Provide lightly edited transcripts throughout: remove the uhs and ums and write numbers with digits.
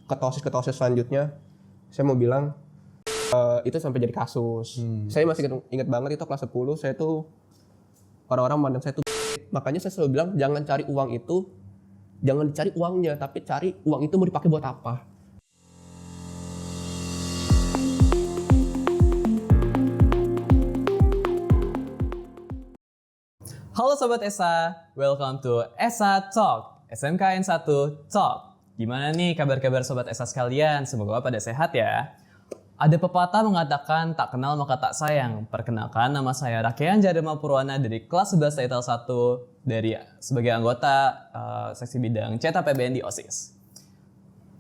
ke TOSIS selanjutnya, saya mau bilang itu sampai jadi kasus. Saya masih ingat banget itu kelas 10, saya tuh orang-orang memandang saya tuh makanya saya selalu bilang jangan cari uang itu, jangan dicari uangnya, tapi cari uang itu mau dipakai buat apa. Halo Sobat ESA, welcome to ESA Talk, SMKN 1 Talk. Gimana nih kabar-kabar Sobat ESA sekalian? Semoga pada sehat ya. Ada pepatah mengatakan tak kenal maka tak sayang. Perkenalkan, nama saya Rakean Jadema Purwana dari kelas 11 Title 1 dari sebagai anggota seksi bidang Cetak PBN di OSIS.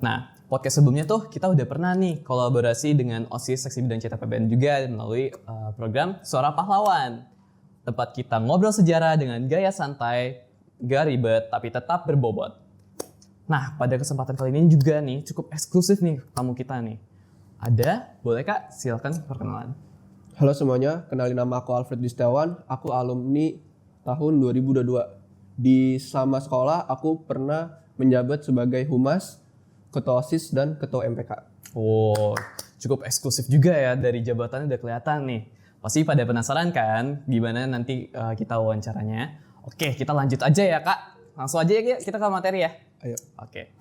Nah, podcast sebelumnya tuh kita udah pernah nih kolaborasi dengan OSIS seksi bidang Cetak PBN juga melalui program Suara Pahlawan. Tempat kita ngobrol sejarah dengan gaya santai, gak ribet, tapi tetap berbobot. Nah, pada kesempatan kali ini juga nih, cukup eksklusif nih tamu kita nih. Ada, boleh Kak? Silakan perkenalan. Halo semuanya, kenalin nama aku Alfred Distiawan, aku alumni tahun 2022. Di selama sekolah, aku pernah menjabat sebagai humas, ketua OSIS, dan ketua MPK. Oh, cukup eksklusif juga ya, dari jabatannya udah kelihatan nih. Pasti pada penasaran kan gimana nanti kita wawancaranya. Oke, kita lanjut aja ya Kak. Langsung aja ya kita ke materi ya. Ayo. Oke.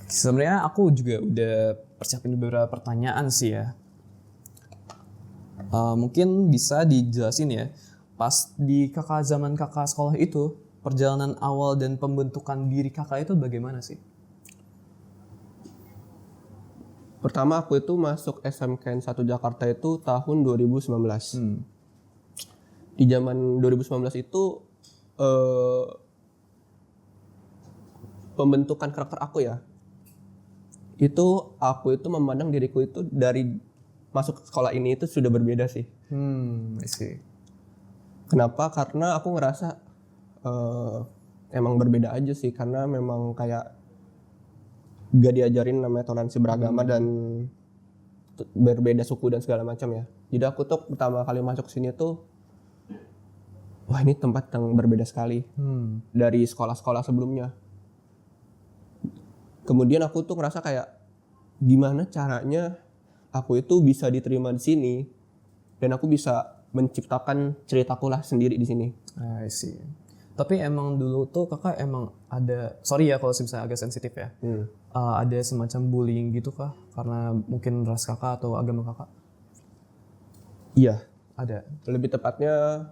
Sebenarnya aku juga udah persiapin beberapa pertanyaan sih ya. Mungkin bisa dijelasin ya. Pas di zaman kakak sekolah itu, perjalanan awal dan pembentukan diri kakak itu bagaimana sih? Pertama aku itu masuk SMKN 1 Jakarta itu tahun 2019. Di zaman 2019 itu pembentukan karakter aku ya. Itu aku itu memandang diriku itu dari masuk sekolah ini itu sudah berbeda sih. I see. Kenapa? Karena aku ngerasa emang berbeda aja sih, karena memang kayak gak diajarin namanya toleransi beragama dan berbeda suku dan segala macam ya. Jadi aku tuh pertama kali masuk sini tuh, wah ini tempat yang berbeda sekali dari sekolah-sekolah sebelumnya. Kemudian aku tuh ngerasa kayak gimana caranya aku itu bisa diterima di sini dan aku bisa menciptakan ceritaku lah sendiri di sini. I see. Tapi emang dulu tuh kakak emang ada, sorry ya kalau misalnya agak sensitif ya, ada semacam bullying gitu kah? Karena mungkin ras kakak atau agama kakak? Iya, Ada. lebih tepatnya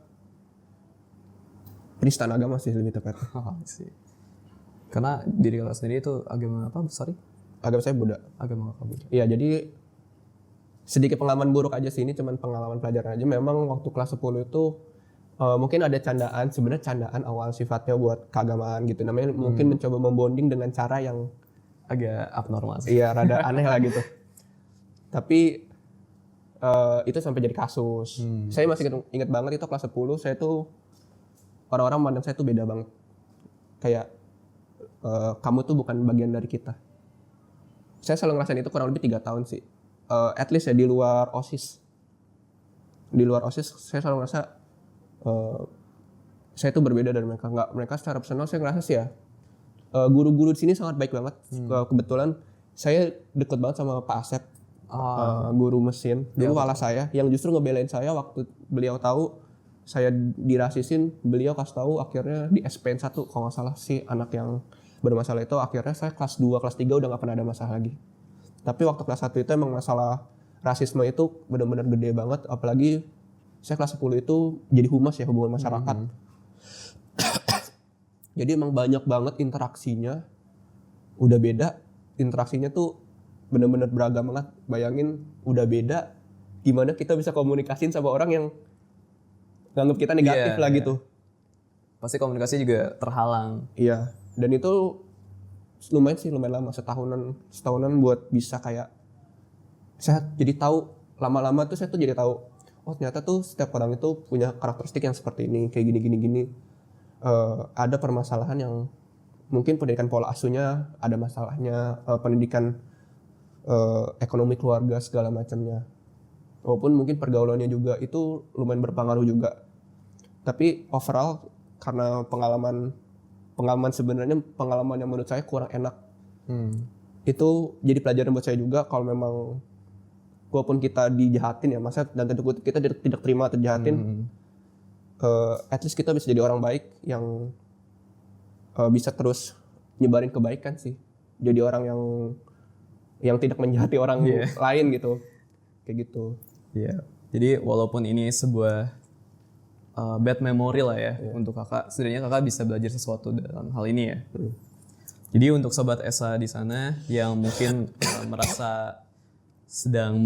penistaan agama sih lebih tepatnya. Sih. Karena diri kakak sendiri itu agama apa? Sorry? Agama saya Buddha. Agama kakak Buddha. Iya, jadi sedikit pengalaman buruk aja sih, ini cuman pengalaman pelajaran aja. Memang waktu kelas 10 itu mungkin ada candaan, sebenarnya candaan awal sifatnya buat keagamaan gitu. Namanya mungkin mencoba membonding dengan cara yang Agak abnormal sih. iya rada aneh lah gitu. Tapi itu sampai jadi kasus. Saya masih ingat banget itu kelas 10, saya tuh orang-orang memandang saya tuh beda banget. Kayak kamu tuh bukan bagian dari kita. Saya selalu ngerasain itu kurang lebih 3 tahun sih. At least ya di luar OSIS. Di luar OSIS saya selalu ngerasa saya tuh berbeda dari mereka. Mereka secara personal saya ngerasa sih ya guru-guru di sini sangat baik banget. Kebetulan saya deket banget sama Pak Asep, guru mesin dulu wala saya, yang justru ngebelain saya waktu beliau tahu saya dirasisin. Beliau kasih tahu akhirnya di SPN 1 kalau nggak salah sih anak yang bermasalah itu, akhirnya saya kelas 2, kelas 3 udah nggak pernah ada masalah lagi. Tapi waktu kelas 1 itu emang masalah rasisme itu benar-benar gede banget, apalagi saya kelas 10 itu jadi humas ya, hubungan masyarakat. Jadi emang banyak banget interaksinya, udah beda, interaksinya tuh benar-benar beragam banget. Bayangin udah beda, gimana kita bisa komunikasiin sama orang yang nganggap kita negatif lah gitu. Pasti komunikasi juga terhalang. Iya, dan itu lumayan lama, setahunan buat bisa kayak saya jadi tahu, lama-lama tuh saya tuh jadi tahu, oh ternyata tuh setiap orang itu punya karakteristik yang seperti ini, kayak gini. Ada permasalahan yang mungkin pendidikan pola asuhnya ada masalahnya, pendidikan ekonomi keluarga segala macamnya, walaupun mungkin pergaulannya juga itu lumayan berpengaruh juga. Tapi overall karena pengalaman sebenarnya pengalaman yang menurut saya kurang enak. itu jadi pelajaran buat saya juga kalau memang walaupun kita dijahatin ya, masa dan tentu kutip kita tidak terima atau dijahatin, at least kita bisa jadi orang baik yang bisa terus nyebarin kebaikan sih. Jadi orang yang tidak menjahati orang lain gitu. Kayak gitu. Iya. Jadi walaupun ini sebuah bad memory lah ya untuk kakak, setidaknya kakak bisa belajar sesuatu dalam hal ini ya. Jadi untuk sobat Esa di sana yang mungkin merasa sedang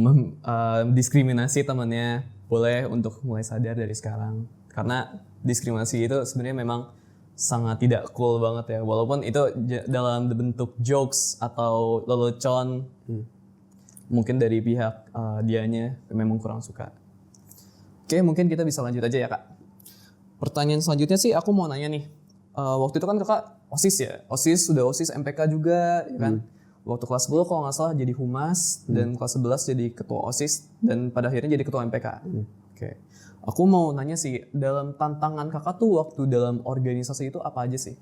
diskriminasi temannya, boleh untuk mulai sadar dari sekarang. Karena diskriminasi itu sebenarnya memang sangat tidak cool banget ya. Walaupun itu dalam bentuk jokes atau lelucon, mungkin dari pihak dianya memang kurang suka. Oke, mungkin kita bisa lanjut aja ya kak. Pertanyaan selanjutnya sih aku mau nanya nih. Waktu itu kan kakak OSIS ya? sudah OSIS MPK juga ya kan? Waktu kelas 10 kalau nggak salah jadi humas, dan kelas 11 jadi ketua OSIS, dan pada akhirnya jadi ketua MPK. Oke. Aku mau nanya sih, dalam tantangan kakak tuh waktu dalam organisasi itu apa aja sih?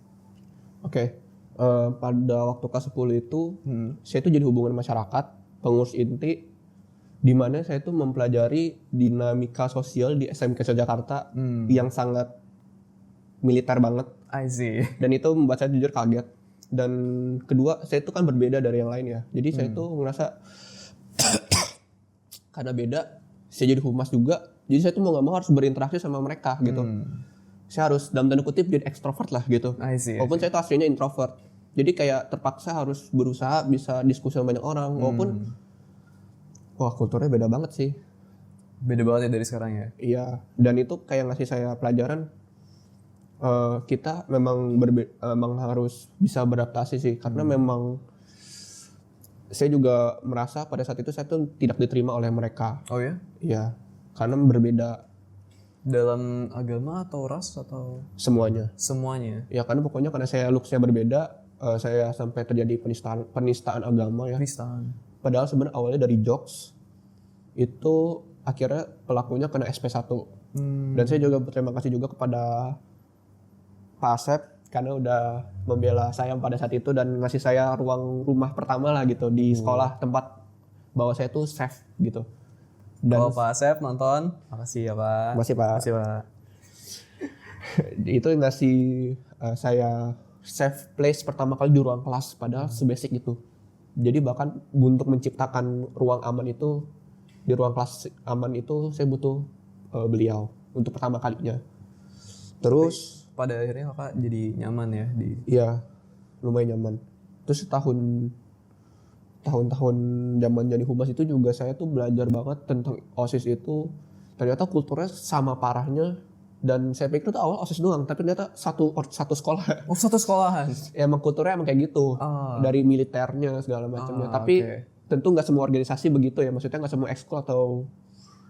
Oke. Pada waktu kelas 10 itu, saya tuh jadi hubungan masyarakat, pengurus inti, di mana saya tuh mempelajari dinamika sosial di SMK Jakarta yang sangat militer banget. I see. Dan itu membuat saya jujur kaget. Dan kedua, saya itu kan berbeda dari yang lain ya. Jadi saya tuh ngerasa karena beda, saya jadi humas juga. Jadi saya tuh mau gak mau harus berinteraksi sama mereka gitu. Saya harus dalam tanda kutip jadi ekstrovert lah gitu. I see. Walaupun saya tuh aslinya introvert. Jadi kayak terpaksa harus berusaha bisa diskusi sama banyak orang. Walaupun wah kulturnya beda banget sih. Beda banget ya dari sekarang ya? Iya. Dan itu kayak ngasih saya pelajaran. Kita memang harus bisa beradaptasi sih. Karena memang saya juga merasa pada saat itu saya tuh tidak diterima oleh mereka. Oh ya? Iya. Karena berbeda. Dalam agama atau ras atau? Semuanya. Semuanya? Ya karena pokoknya karena saya looks-nya berbeda, saya sampai terjadi penistaan agama ya. Penistaan. Padahal sebenarnya awalnya dari jokes, itu akhirnya pelakunya kena SP1. Dan saya juga berterima kasih juga kepada Pak Asep karena udah membela saya pada saat itu dan ngasih saya ruang rumah pertama lah gitu di sekolah, tempat bahwa saya tuh safe gitu. Dan kalau Pak Asep nonton, makasih ya Pak. Makasih Pak. Makasih Pak. Itu ngasih saya safe place pertama kali di ruang kelas, padahal sebasic itu. Jadi bahkan untuk menciptakan ruang aman itu, di ruang kelas aman itu saya butuh beliau untuk pertama kalinya. Terus pada akhirnya kakak jadi nyaman ya di? Iya, lumayan nyaman. Terus tahun-tahun zaman jadi humas itu juga saya tuh belajar banget tentang OSIS itu. Ternyata kulturnya sama parahnya. Dan saya pikir itu awal OSIS doang, tapi ternyata satu sekolah. Oh, satu sekolahan? Ya, emang kulturnya emang kayak gitu. Dari militernya segala macamnya. Tapi tentu nggak semua organisasi begitu ya. Maksudnya nggak semua ekskul atau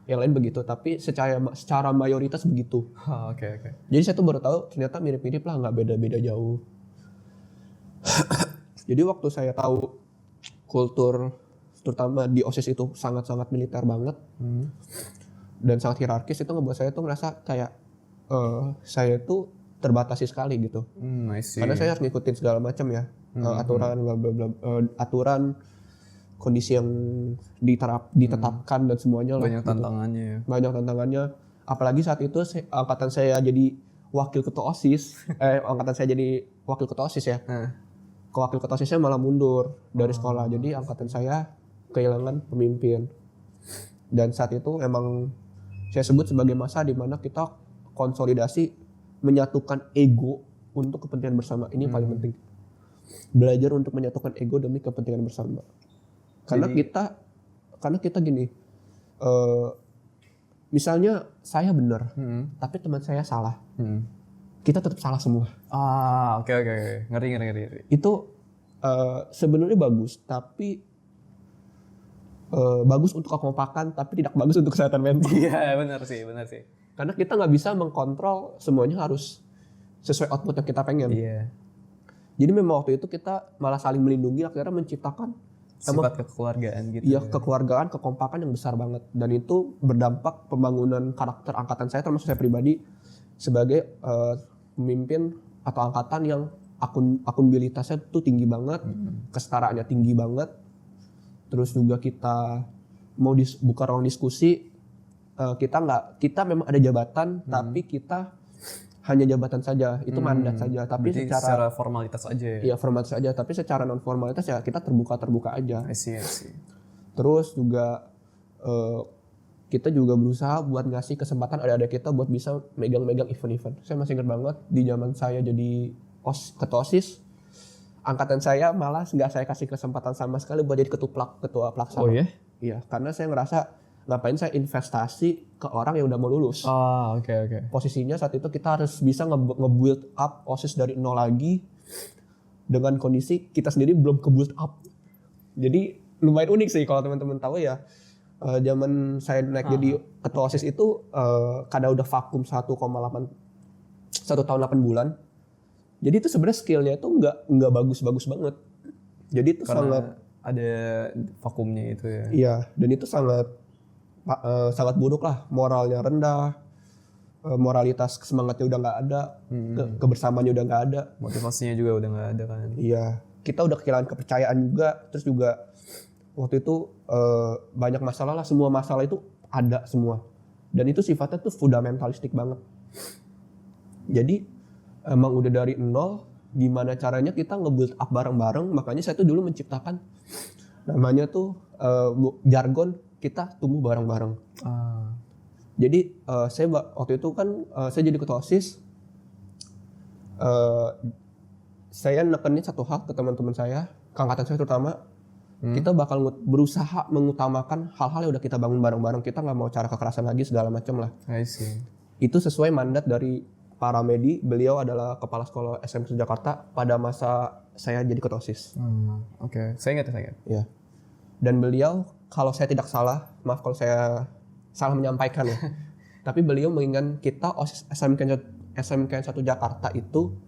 yang lain begitu. Tapi secara mayoritas begitu. Oke. Jadi saya tuh baru tahu ternyata mirip-mirip lah, nggak beda-beda jauh. Jadi waktu saya tahu kultur terutama di OSIS itu sangat-sangat militer banget dan sangat hierarkis, itu ngebuat saya tuh ngerasa kayak saya tuh terbatasi sekali gitu. I see. Karena saya harus ngikutin segala macam ya, aturan bla bla bla, aturan kondisi yang ditetapkan dan semuanya banyak lah, tantangannya gitu. ya. Banyak tantangannya, apalagi saat itu angkatan saya jadi wakil ketua OSIS. Angkatan saya jadi wakil ketua OSIS ya. Wakil ketua OSISnya malah mundur dari sekolah, jadi angkatan saya kehilangan pemimpin. Dan saat itu emang saya sebut sebagai masa di mana kita konsolidasi, menyatukan ego untuk kepentingan bersama. Ini paling penting. Belajar untuk menyatukan ego demi kepentingan bersama. Karena kita gini, misalnya saya benar, tapi teman saya salah. Kita tetap salah semua. Oke. Ngeri. Itu sebenarnya bagus, tapi bagus untuk kekompakan, tapi tidak bagus untuk kesehatan mental. Iya, benar sih. Karena kita nggak bisa mengkontrol semuanya harus sesuai output yang kita pengen. Iya. Jadi memang waktu itu kita malah saling melindungi, akhirnya menciptakan sifat kekeluargaan gitu. Iya, kekeluargaan, kekompakan yang besar banget. Dan itu berdampak pembangunan karakter angkatan saya, termasuk saya pribadi, sebagai pemimpin atau angkatan yang akunabilitasnya tuh tinggi banget, kesetaraannya tinggi banget. Terus juga kita mau buka ruang diskusi, kita memang ada jabatan, tapi kita hanya jabatan saja, itu mandat saja. Tapi secara formalitas aja ya? Iya, formalitas aja, tapi secara non formalitas ya kita terbuka aja. I see. Terus juga kita juga berusaha buat ngasih kesempatan adik-adik kita buat bisa megang-megang event-event. Saya masih ingat banget di zaman saya jadi ketua OSIS, angkatan saya malah nggak saya kasih kesempatan sama sekali buat jadi ketua pelaksana. Oh ya? Iya, karena saya ngerasa ngapain saya investasi ke orang yang udah mau lulus. Oke. Posisinya saat itu kita harus bisa nge-build up OSIS dari nol lagi dengan kondisi kita sendiri belum ke-build up. Jadi lumayan unik sih kalau teman-teman tahu ya. Zaman saya naik jadi ketua OSIS itu karena udah vakum 1 tahun 8 bulan. Jadi itu sebenarnya skillnya itu nggak bagus-bagus banget. Jadi itu karena sangat ada vakumnya itu ya. Iya, dan itu sangat buruk lah. Moralnya rendah, moralitas semangatnya udah nggak ada, kebersamaannya udah nggak ada, motivasinya juga udah nggak ada kan. Iya, kita udah kehilangan kepercayaan juga. Terus juga waktu itu banyak masalah lah, semua masalah itu ada semua. Dan itu sifatnya tuh fundamentalistik banget. Jadi emang udah dari nol, gimana caranya kita nge-build up bareng-bareng. Makanya saya tuh dulu menciptakan namanya tuh jargon kita tumbuh bareng-bareng. Jadi saya waktu itu kan saya jadi ketua OSIS. Saya nekenin satu hal ke teman-teman saya, ke angkatan saya terutama. Kita bakal berusaha mengutamakan hal-hal yang udah kita bangun bareng-bareng. Kita nggak mau cara kekerasan lagi segala macam lah. I see. Itu sesuai mandat dari Pak Ramedi. Beliau adalah kepala sekolah SMK Jakarta pada masa saya jadi ketua OSIS. Oke. Saya ingat. Ya. Dan beliau, kalau saya tidak salah, maaf kalau saya salah menyampaikan ya. Tapi beliau menginginkan kita OSIS SMK 1 Jakarta itu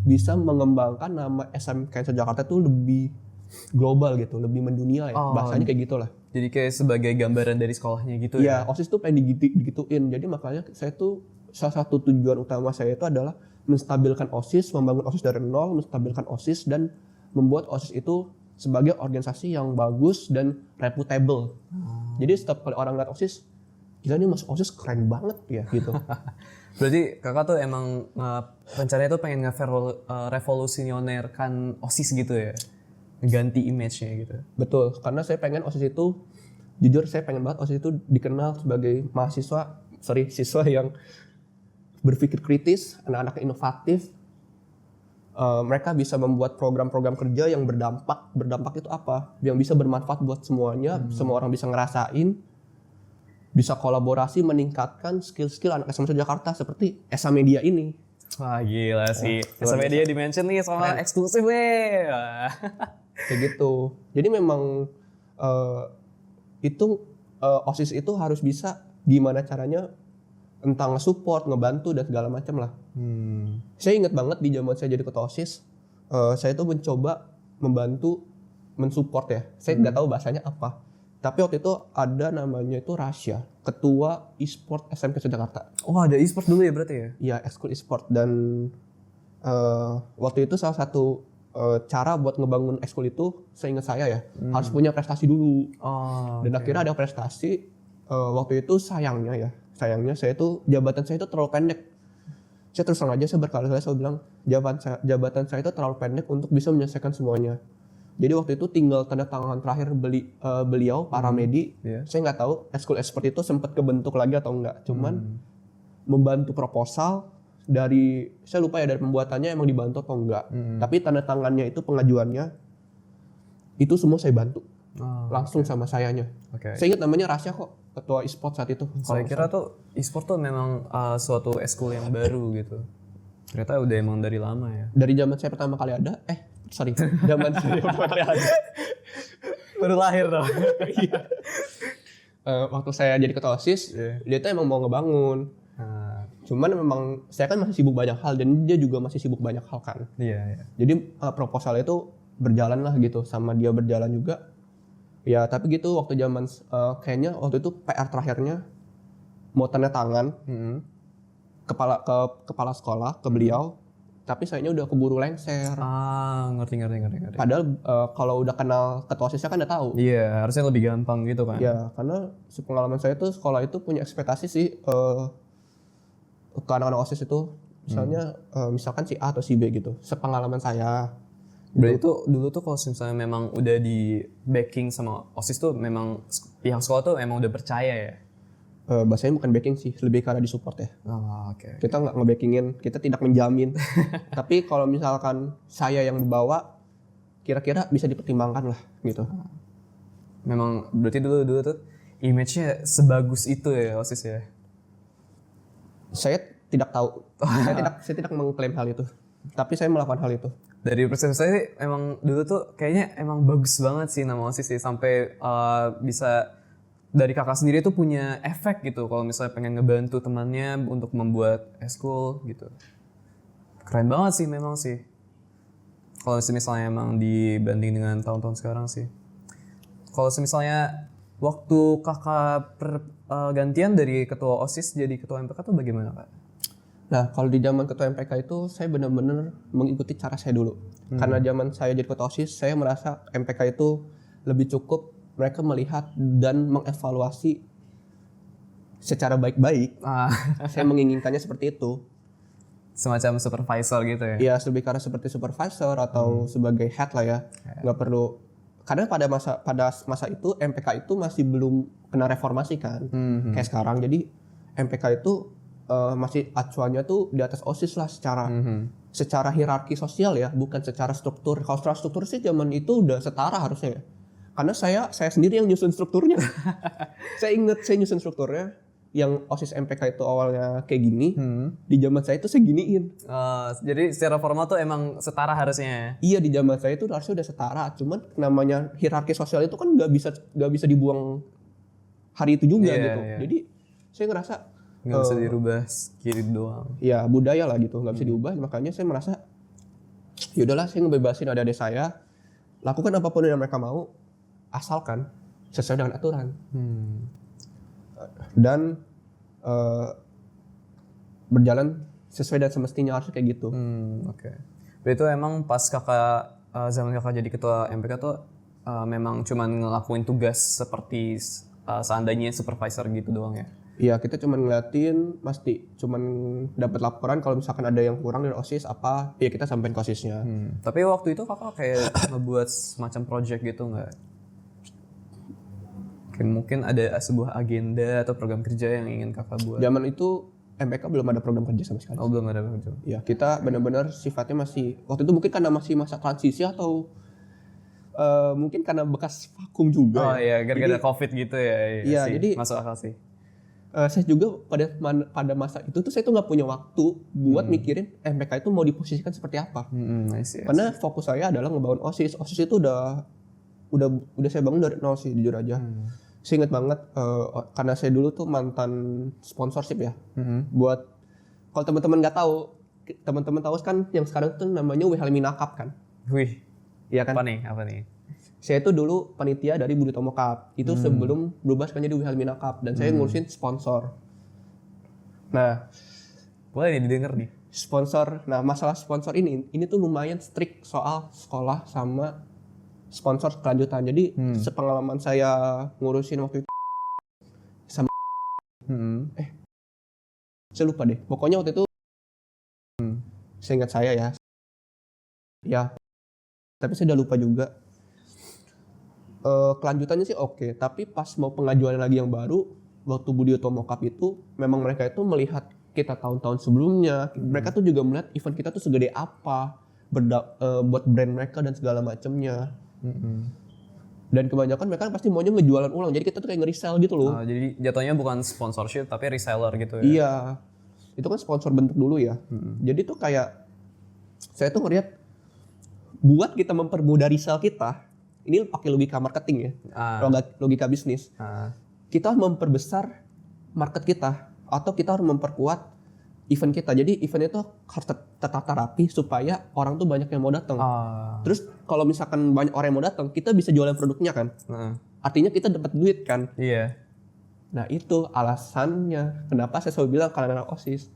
bisa mengembangkan nama SMK 1 Jakarta itu lebih global gitu, lebih mendunia ya. Bahasanya kayak gitulah. Jadi kayak sebagai gambaran dari sekolahnya gitu ya. Iya, OSIS tuh pengen digituin. Jadi makanya saya tuh salah satu tujuan utama saya itu adalah menstabilkan OSIS, membangun OSIS dari nol, menstabilkan OSIS dan membuat OSIS itu sebagai organisasi yang bagus dan reputable. Jadi setiap kali orang lihat OSIS, gila nih masuk OSIS keren banget ya gitu. Berarti kakak tuh emang rencananya tuh pengen ngerevolusionerkan OSIS gitu ya? Ganti image-nya gitu. Betul, karena saya pengen OSIS itu, jujur saya pengen banget OSIS itu dikenal sebagai siswa yang berpikir kritis, anak-anak inovatif. Mereka bisa membuat program-program kerja yang berdampak itu apa? Yang bisa bermanfaat buat semuanya, semua orang bisa ngerasain, bisa kolaborasi, meningkatkan skill-skill anak SMK Jakarta seperti Esa Media ini. Wah gila sih, Esa Media di-mention nih sama eksklusif nih. Kayak gitu. Jadi memang OSIS itu harus bisa gimana caranya tentang support, ngebantu dan segala macam lah. Saya ingat banget di zaman saya jadi ketua OSIS, saya tuh mencoba membantu mensupport ya. Saya nggak tahu bahasanya apa. Tapi waktu itu ada namanya itu Rasya, ketua e-sport SMK Jakarta. Oh ada e-sport dulu ya berarti ya? Iya, ekskul e-sport. Dan waktu itu salah satu cara buat ngebangun ekskul itu, seingat saya ya, harus punya prestasi dulu. Dan akhirnya ada prestasi. Waktu itu sayangnya saya itu jabatan saya itu terlalu pendek. Saya terus terang aja, saya berkali-kali saya bilang jabatan saya itu terlalu pendek untuk bisa menyelesaikan semuanya. Jadi waktu itu tinggal tanda tangan terakhir beliau Pak Ramedi. Saya nggak tahu ekskul e-sport itu sempat kebentuk lagi atau enggak. Cuman membantu proposal dari, saya lupa ya dari pembuatannya emang dibantu atau enggak. Tapi tanda tangannya itu, pengajuannya itu semua saya bantu. Langsung sama sayanya. Saya ingat namanya Rasya kok, ketua e-sport saat itu. Saya kira tuh e-sport tuh memang suatu ekskul yang baru gitu. Ternyata udah emang dari lama ya. Dari zaman saya pertama kali ada, zaman saya pertama kali ada. Baru lahir dong. Waktu saya jadi ketua OSIS, dia tuh emang mau ngebangun. Cuman memang saya kan masih sibuk banyak hal dan dia juga masih sibuk banyak hal kan. Jadi proposalnya itu berjalan lah gitu, sama dia berjalan juga. Ya tapi gitu waktu zaman kayaknya waktu itu PR terakhirnya mau tanda tangan kepala sekolah ke beliau. tapi sayanya udah keburu lengser. Ngerti. Padahal kalau udah kenal ketua OSISnya kan udah tahu. Iya, harusnya lebih gampang gitu kan. Ya, karena pengalaman saya tuh sekolah itu punya ekspektasi sih ke anak-anak OSIS itu. Misalnya misalkan si A atau si B gitu. Sepengalaman saya. Berarti itu dulu tuh kalau misalnya memang udah di backing sama OSIS tuh memang pihak sekolah tuh memang udah percaya ya? Bahasanya bukan backing sih, lebih karena disupport ya. Oke. Kita nggak nge-backingin, kita tidak menjamin. Tapi kalau misalkan saya yang membawa, kira-kira bisa dipertimbangkan lah gitu. Memang berarti dulu tuh image-nya sebagus itu ya OSIS ya? Saya tidak tahu, saya tidak mengklaim hal itu. Tapi saya melakukan hal itu. Dari persepsi saya sih, emang dulu tuh kayaknya emang bagus banget sih nama OSIS sih. Sampai bisa dari kakak sendiri tuh punya efek gitu kalau misalnya pengen ngebantu temannya untuk membuat eskul gitu. Keren banget sih memang sih. Kalau misalnya emang dibanding dengan tahun-tahun sekarang sih. Kalau misalnya waktu kakak gantian dari ketua OSIS jadi ketua MPK tuh bagaimana Kak? Nah, kalau di zaman ketua MPK itu saya benar-benar mengikuti cara saya dulu. Karena zaman saya jadi ketua OSIS, saya merasa MPK itu lebih cukup mereka melihat dan mengevaluasi secara baik-baik. Saya menginginkannya seperti itu. Semacam supervisor gitu ya? Ya, lebih karena seperti supervisor atau sebagai head lah ya. Nggak perlu. Karena pada masa itu MPK itu masih belum kena reformasi kan, kayak sekarang. Jadi MPK itu masih acuannya tuh di atas OSIS lah secara hierarki sosial ya, bukan secara struktur. Kalau secara struktur sih zaman itu udah setara harusnya ya. Karena saya sendiri yang nyusun strukturnya. Saya inget saya nyusun strukturnya yang OSIS MPK itu awalnya kayak gini, di zaman saya itu seginiin. Jadi secara formal tuh emang setara harusnya. Iya, di zaman saya itu harusnya udah setara. Cuman namanya hierarki sosial itu kan nggak bisa dibuang hari itu juga gitu. Jadi saya ngerasa nggak bisa dirubah kiri doang. Ya budaya lah gitu, nggak bisa diubah. Makanya saya merasa yaudahlah, saya ngebebasin adik-adik saya, lakukan apapun yang mereka mau, asalkan sesuai dengan aturan. Dan berjalan sesuai dan semestinya, harus kayak gitu. Oke. Berarti itu emang pas kakak zaman kakak jadi ketua MPK tuh memang cuman ngelakuin tugas seperti seandainya supervisor gitu doang ya? Iya, kita cuman ngeliatin, cuman dapat laporan kalau misalkan ada yang kurang dari OSIS apa, ya kita sampein ke OSISnya. Tapi waktu itu kakak kayak ngebuat semacam project gitu nggak? Mungkin ada sebuah agenda atau program kerja yang ingin kakak buat? Zaman itu MPK belum ada program kerja sama sekali. Oh, belum ada program. Ya, kita benar-benar sifatnya masih, waktu itu mungkin karena masih masa transisi atau mungkin karena bekas vakum juga. Oh iya, gara-gara COVID gitu ya. Iya, jadi masuk akal sih. Saya juga pada masa itu tuh saya tuh nggak punya waktu buat mikirin MPK itu mau diposisikan seperti apa. Karena fokus saya adalah ngebangun OSIS. OSIS itu udah saya bangun dari nol sih, jujur aja. Saya inget banget karena saya dulu tuh mantan sponsorship ya. Buat kalau teman-teman nggak tahu, teman-teman tahu kan yang sekarang tuh namanya WHL Minakap kan. Wih, iya kan? Apa nih? Saya itu dulu panitia dari Budi Utomo Cup. Itu sebelum berubah sekarang jadi WHL Minakap, dan saya ngurusin sponsor. Nah, boleh nih didengar nih. Sponsor. Nah, masalah sponsor ini tuh lumayan strict soal sekolah sama sponsor kelanjutan. Jadi sepengalaman saya ngurusin waktu itu sama saya lupa deh. Pokoknya waktu itu seingat saya ya. Ya. Tapi saya udah lupa juga. Kelanjutannya sih oke, tapi pas mau pengajuan lagi yang baru waktu Budi Utomo Cup itu, memang mereka itu melihat kita tahun-tahun sebelumnya. Mereka tuh juga melihat event kita tuh segede apa buat brand mereka dan segala macamnya. Dan kebanyakan mereka pasti maunya ngejualan ulang, jadi kita tuh kayak nge-resell gitu loh. Jadi jatuhnya bukan sponsorship tapi reseller gitu ya? Iya, itu kan sponsor bentuk dulu ya. Jadi tuh kayak saya tuh ngeliat buat kita mempermudah resell kita, ini pakai logika marketing ya, logika bisnis. Kita memperbesar market kita, atau kita harus memperkuat event kita. Jadi event itu harus tertata rapi supaya orang tuh banyak yang mau datang. Terus kalau misalkan banyak orang yang mau datang, kita bisa jualan produknya kan. Artinya kita dapat duit kan. Iya. Nah itu alasannya kenapa saya selalu bilang kalian anak OSIS.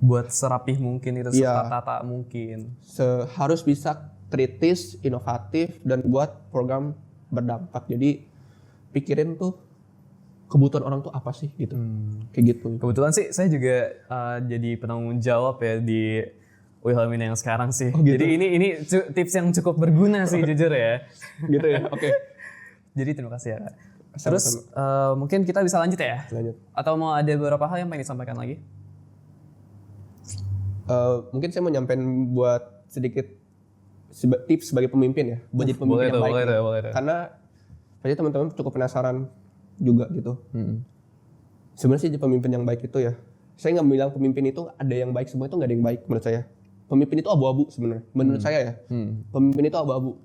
buat serapih mungkin itu, Iya. setata mungkin. Harus bisa kritis, inovatif, dan buat program berdampak. Jadi pikirin tuh kebutuhan orang tuh apa sih gitu, kayak gitu. Kebetulan sih saya juga jadi penanggung jawab ya di Wilhelmina yang sekarang sih. gitu. Jadi ini tips yang cukup berguna sih jujur ya. Gitu ya, oke. Jadi terima kasih ya Kak. Terus mungkin kita bisa lanjut ya? Lanjut. Atau mau ada beberapa hal yang pengen disampaikan lagi? Mungkin saya mau nyampein buat sedikit tips sebagai pemimpin ya, buat jadi pemimpin Boleh yang tuh, baik. boleh nih. tuh, boleh tuh. Karena pasti teman-teman cukup penasaran juga gitu. Sebenarnya sih jadi pemimpin yang baik itu ya, saya nggak bilang pemimpin itu ada yang baik semua, itu nggak ada yang baik menurut saya. Pemimpin itu abu-abu sebenarnya, menurut saya ya. Pemimpin itu abu-abu.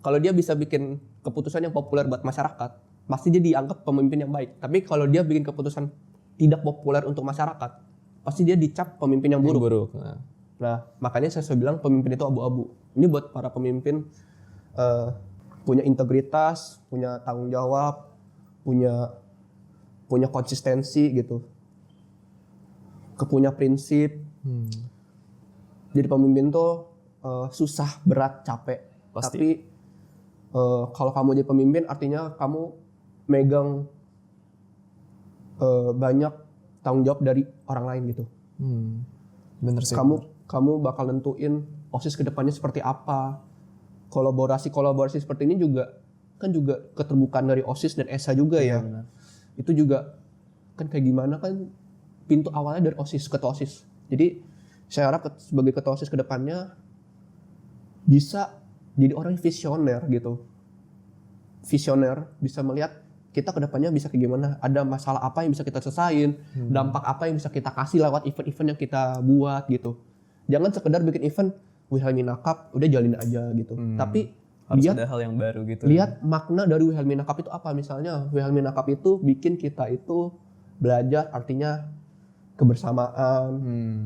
Kalau dia bisa bikin keputusan yang populer buat masyarakat, pasti dia dianggap pemimpin yang baik. Tapi kalau dia bikin keputusan tidak populer untuk masyarakat, pasti dia dicap pemimpin yang buruk. Nah, makanya saya bilang pemimpin itu abu-abu. Ini buat para pemimpin punya integritas, punya tanggung jawab, punya konsistensi gitu, punya prinsip. Jadi pemimpin tuh susah, berat, capek. Pasti. Tapi kalau kamu jadi pemimpin artinya kamu megang banyak tanggung jawab dari orang lain gitu. Bener sih. Kamu bakal nentuin OSIS kedepannya seperti apa. Kolaborasi seperti ini juga keterbukaan dari OSIS dan ESA juga ya. Benar. Itu juga kan kayak gimana kan, pintu awalnya dari OSIS, ketua OSIS. Jadi saya harap sebagai ketua OSIS kedepannya bisa jadi orang yang visioner gitu. Visioner, bisa melihat kita kedepannya bisa kayak gimana, ada masalah apa yang bisa kita selesain, dampak apa yang bisa kita kasih lewat event-event yang kita buat gitu. Jangan sekedar bikin event Wilhelmina Cup, udah jalin aja gitu. Tapi harus ada hal yang baru gitu. Lihat makna dari Wilhelmina Cup itu apa. Misalnya Wilhelmina Cup itu bikin kita itu belajar artinya kebersamaan.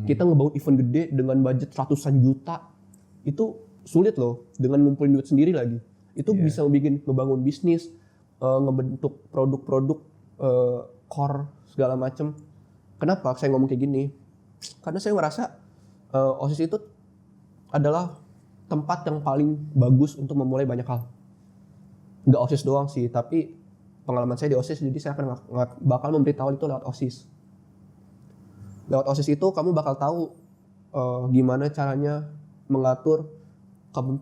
Kita ngebangun event gede dengan budget ratusan juta. Itu sulit loh, dengan ngumpulin duit sendiri lagi. Itu bisa ngebangun bisnis, ngebentuk produk-produk core segala macem. Kenapa saya ngomong kayak gini? Karena saya merasa OSIS itu adalah tempat yang paling bagus untuk memulai banyak hal. Nggak OSIS doang sih, tapi pengalaman saya di OSIS, jadi saya akan bakal memberitahu itu lewat OSIS. Lewat OSIS itu kamu bakal tahu gimana caranya mengatur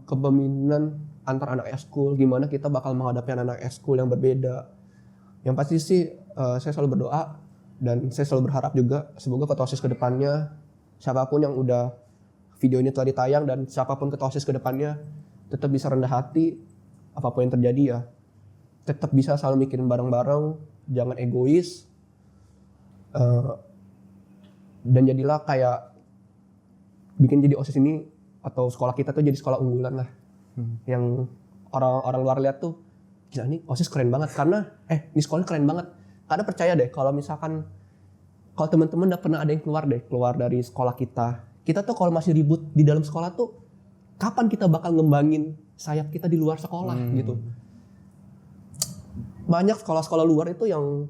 kepemimpinan antar anak eskul, gimana kita bakal menghadapi anak-anak eskul yang berbeda. Yang pasti sih saya selalu berdoa dan saya selalu berharap juga semoga ketua OSIS kedepannya, siapapun yang udah video ini telah ditayang dan siapapun ketua OSIS kedepannya tetap bisa rendah hati apapun yang terjadi ya. Tetap bisa selalu mikirin bareng-bareng, jangan egois. Dan jadilah kayak bikin jadi OSIS ini atau sekolah kita tuh jadi sekolah unggulan lah. Yang orang luar lihat tuh, gila nih OSIS keren banget karena ini sekolah keren banget. Karena percaya deh kalau misalkan kalau teman-teman udah pernah ada yang keluar dari sekolah kita tuh kalau masih ribut di dalam sekolah tuh kapan kita bakal ngembangin sayap kita di luar sekolah gitu. Banyak sekolah-sekolah luar itu yang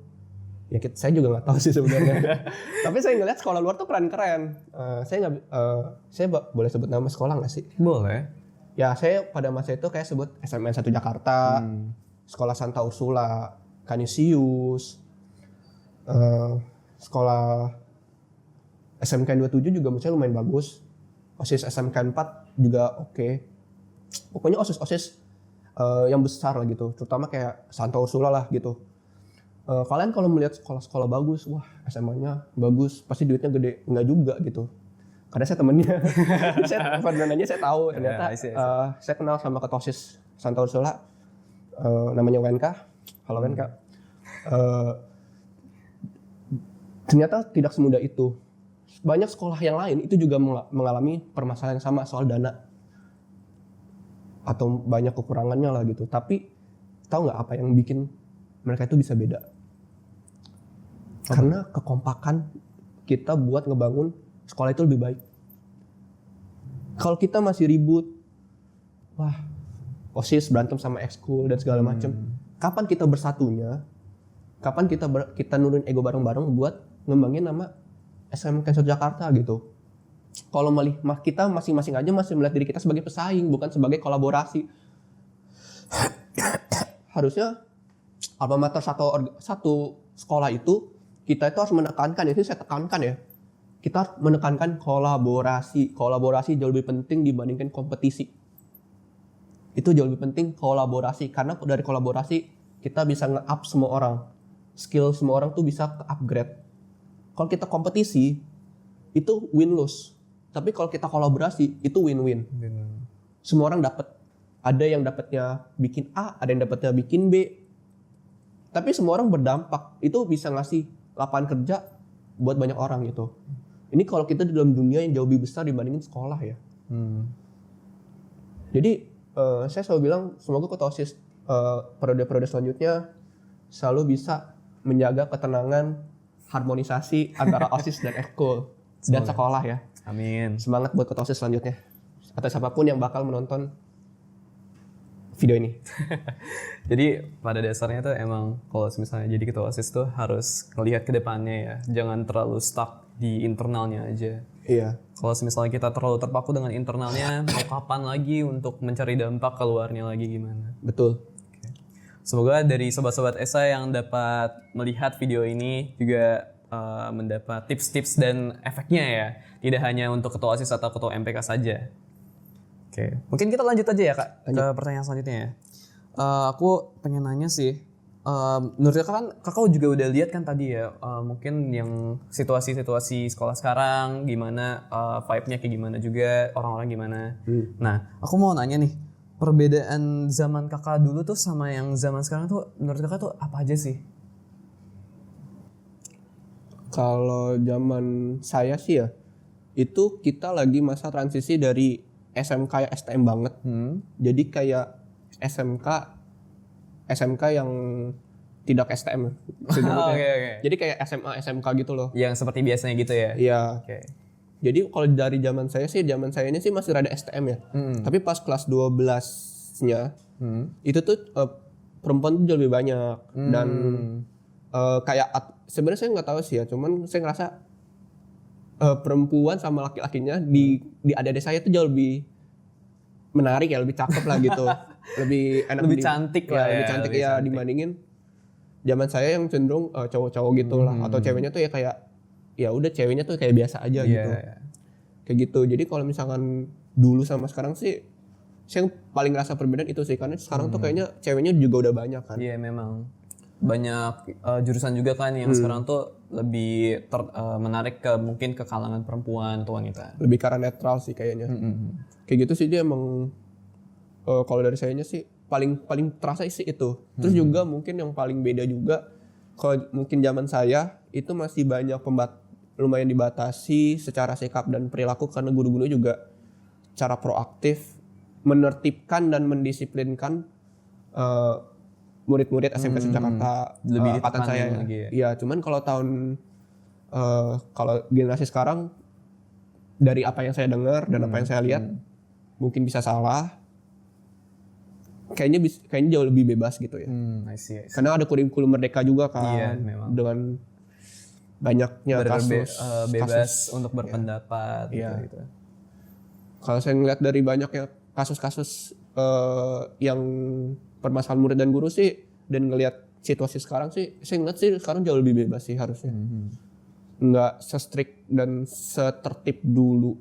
saya juga nggak tahu sih sebenarnya. Tapi saya ngeliat sekolah luar tuh keren-keren. Saya boleh sebut nama sekolah nggak sih? Boleh. Ya saya pada masa itu kayak sebut SMN 1 Jakarta, Sekolah Santa Ursula, Canisius, Sekolah SMK 27 juga menurut saya lumayan bagus. OSIS SMK 4 juga oke. Pokoknya OSIS yang besar lah gitu, terutama kayak Santa Ursula lah gitu. Kalian kalau melihat sekolah-sekolah bagus, wah SMA-nya bagus, pasti duitnya gede. Enggak juga gitu. Karena saya temennya, saya tahu ternyata saya kenal sama ketua OSIS Santa Ursula, namanya Wenka. Halo Wenka. Ternyata tidak semudah itu. Banyak sekolah yang lain itu juga mengalami permasalahan yang sama soal dana atau banyak kekurangannya lah gitu. Tapi tahu nggak apa yang bikin mereka itu bisa beda? Karena kekompakan kita buat ngebangun sekolah itu lebih baik. Kalau kita masih ribut, wah OSIS berantem sama ekskul dan segala macam, kapan kita bersatunya? Kapan kita nurunin ego bareng-bareng buat ngembangin nama SMK 1 Jakarta gitu. Kalau kita masing-masing aja masih melihat diri kita sebagai pesaing, bukan sebagai kolaborasi. Harusnya alma mater satu sekolah itu kita itu harus menekankan, ini saya tekankan ya. Kita harus menekankan kolaborasi. Kolaborasi jauh lebih penting dibandingkan kompetisi. Itu jauh lebih penting kolaborasi, karena dari kolaborasi kita bisa nge-up semua orang. Skill semua orang tuh bisa ke-upgrade. Kalau kita kompetisi itu win-lose. Tapi kalau kita kolaborasi itu win-win. Semua orang dapat. Ada yang dapatnya bikin A, ada yang dapatnya bikin B. Tapi semua orang berdampak. Itu bisa ngasih lapangan kerja buat banyak orang gitu. Ini kalau kita di dalam dunia yang jauh lebih besar dibandingin sekolah ya. Jadi saya selalu bilang semoga ketua OSIS periode-periode selanjutnya selalu bisa menjaga ketenangan, harmonisasi antara OSIS dan ekskul dan sekolah ya. Amin. Semangat buat ketua OSIS selanjutnya. Atau siapapun yang bakal menonton video ini. Jadi pada dasarnya tuh emang kalau misalnya jadi ketua OSIS tuh harus ngelihat ke depannya ya. Jangan terlalu stuck di internalnya aja. Iya. Kalau misalnya kita terlalu terpaku dengan internalnya, mau kapan lagi untuk mencari dampak keluarnya lagi gimana? Betul. Semoga dari sobat-sobat ESA yang dapat melihat video ini juga mendapat tips-tips dan efeknya ya. Tidak hanya untuk ketua OSIS atau ketua MPK saja. Oke, mungkin kita lanjut aja ya Kak ke pertanyaan selanjutnya ya. Aku pengen nanya sih, menurut kakak juga udah lihat kan tadi ya, mungkin yang situasi-situasi sekolah sekarang gimana, vibe-nya kayak gimana juga, orang-orang gimana. Nah, aku mau nanya nih, perbedaan zaman kakak dulu tuh sama yang zaman sekarang tuh menurut kakak tuh apa aja sih? Kalau zaman saya sih ya, itu kita lagi masa transisi dari SMK yang STM banget. Jadi kayak SMK yang tidak STM. Okay. Jadi kayak SMA, SMK gitu loh. Yang seperti biasanya gitu ya? Iya. Okay. Jadi kalau dari zaman saya ini sih masih rada STM ya. Tapi pas kelas 12-nya, itu tuh perempuan tuh jauh lebih banyak. Dan kayak sebenarnya saya nggak tahu sih ya, cuman saya ngerasa perempuan sama laki-lakinya di adik-adik saya tuh jauh lebih menarik ya, lebih cakep lah gitu. Lebih enak, lebih cantik lah ya. Lebih cantik ya dibandingin zaman saya yang cenderung cowok-cowok gitu lah, atau ceweknya tuh ya kayak ya udah ceweknya tuh kayak biasa aja gitu. Kayak gitu. Jadi kalau misalkan dulu sama sekarang sih saya yang paling ngerasa perbedaan itu sih, karena sekarang tuh kayaknya ceweknya juga udah banyak kan. Iya memang banyak jurusan juga kan yang sekarang tuh lebih menarik mungkin ke kalangan perempuan atau wanita. Lebih karena netral sih kayaknya. Kayak gitu sih dia emang kalau dari sayanya sih paling terasa sih itu. Terus juga mungkin yang paling beda juga kalau mungkin zaman saya itu masih banyak lumayan dibatasi secara sikap dan perilaku, karena guru-guru juga cara proaktif menertibkan dan mendisiplinkan murid-murid SMK Jakarta lebih angkatan saya ya. Iya, cuman kalau kalau generasi sekarang dari apa yang saya dengar dan apa yang saya lihat mungkin bisa salah. Kayaknya jauh lebih bebas gitu ya. I see. Karena ada kurikulum merdeka juga kan. Iya, memang. Dengan banyaknya kasus bebas untuk berpendapat gitu. Kalau saya ngeliat dari banyaknya kasus-kasus yang permasalahan murid dan guru sih, dan ngelihat situasi sekarang sih, saya ngeliat sih sekarang jauh lebih bebas sih harusnya. Nggak se-strict dan setertib dulu,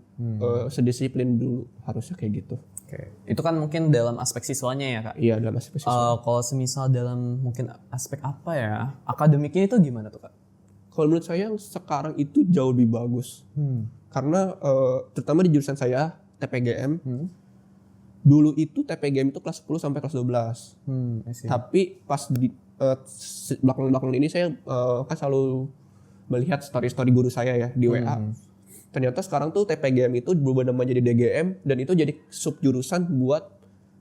sedisiplin dulu, harusnya kayak gitu. Itu kan mungkin dalam aspek siswanya ya Kak? Iya, dalam aspek siswa. Kalau semisal dalam mungkin aspek apa ya, akademiknya itu gimana tuh Kak? Kalau menurut saya yang sekarang itu jauh lebih bagus. Karena terutama di jurusan saya, TPGM, dulu itu TPGM itu kelas 10 sampai kelas 12. Tapi pas di belakang-belakang ini saya kan selalu melihat story-story guru saya ya di WA. Ternyata sekarang tuh TPGM itu berubah nama jadi DGM, dan itu jadi sub jurusan buat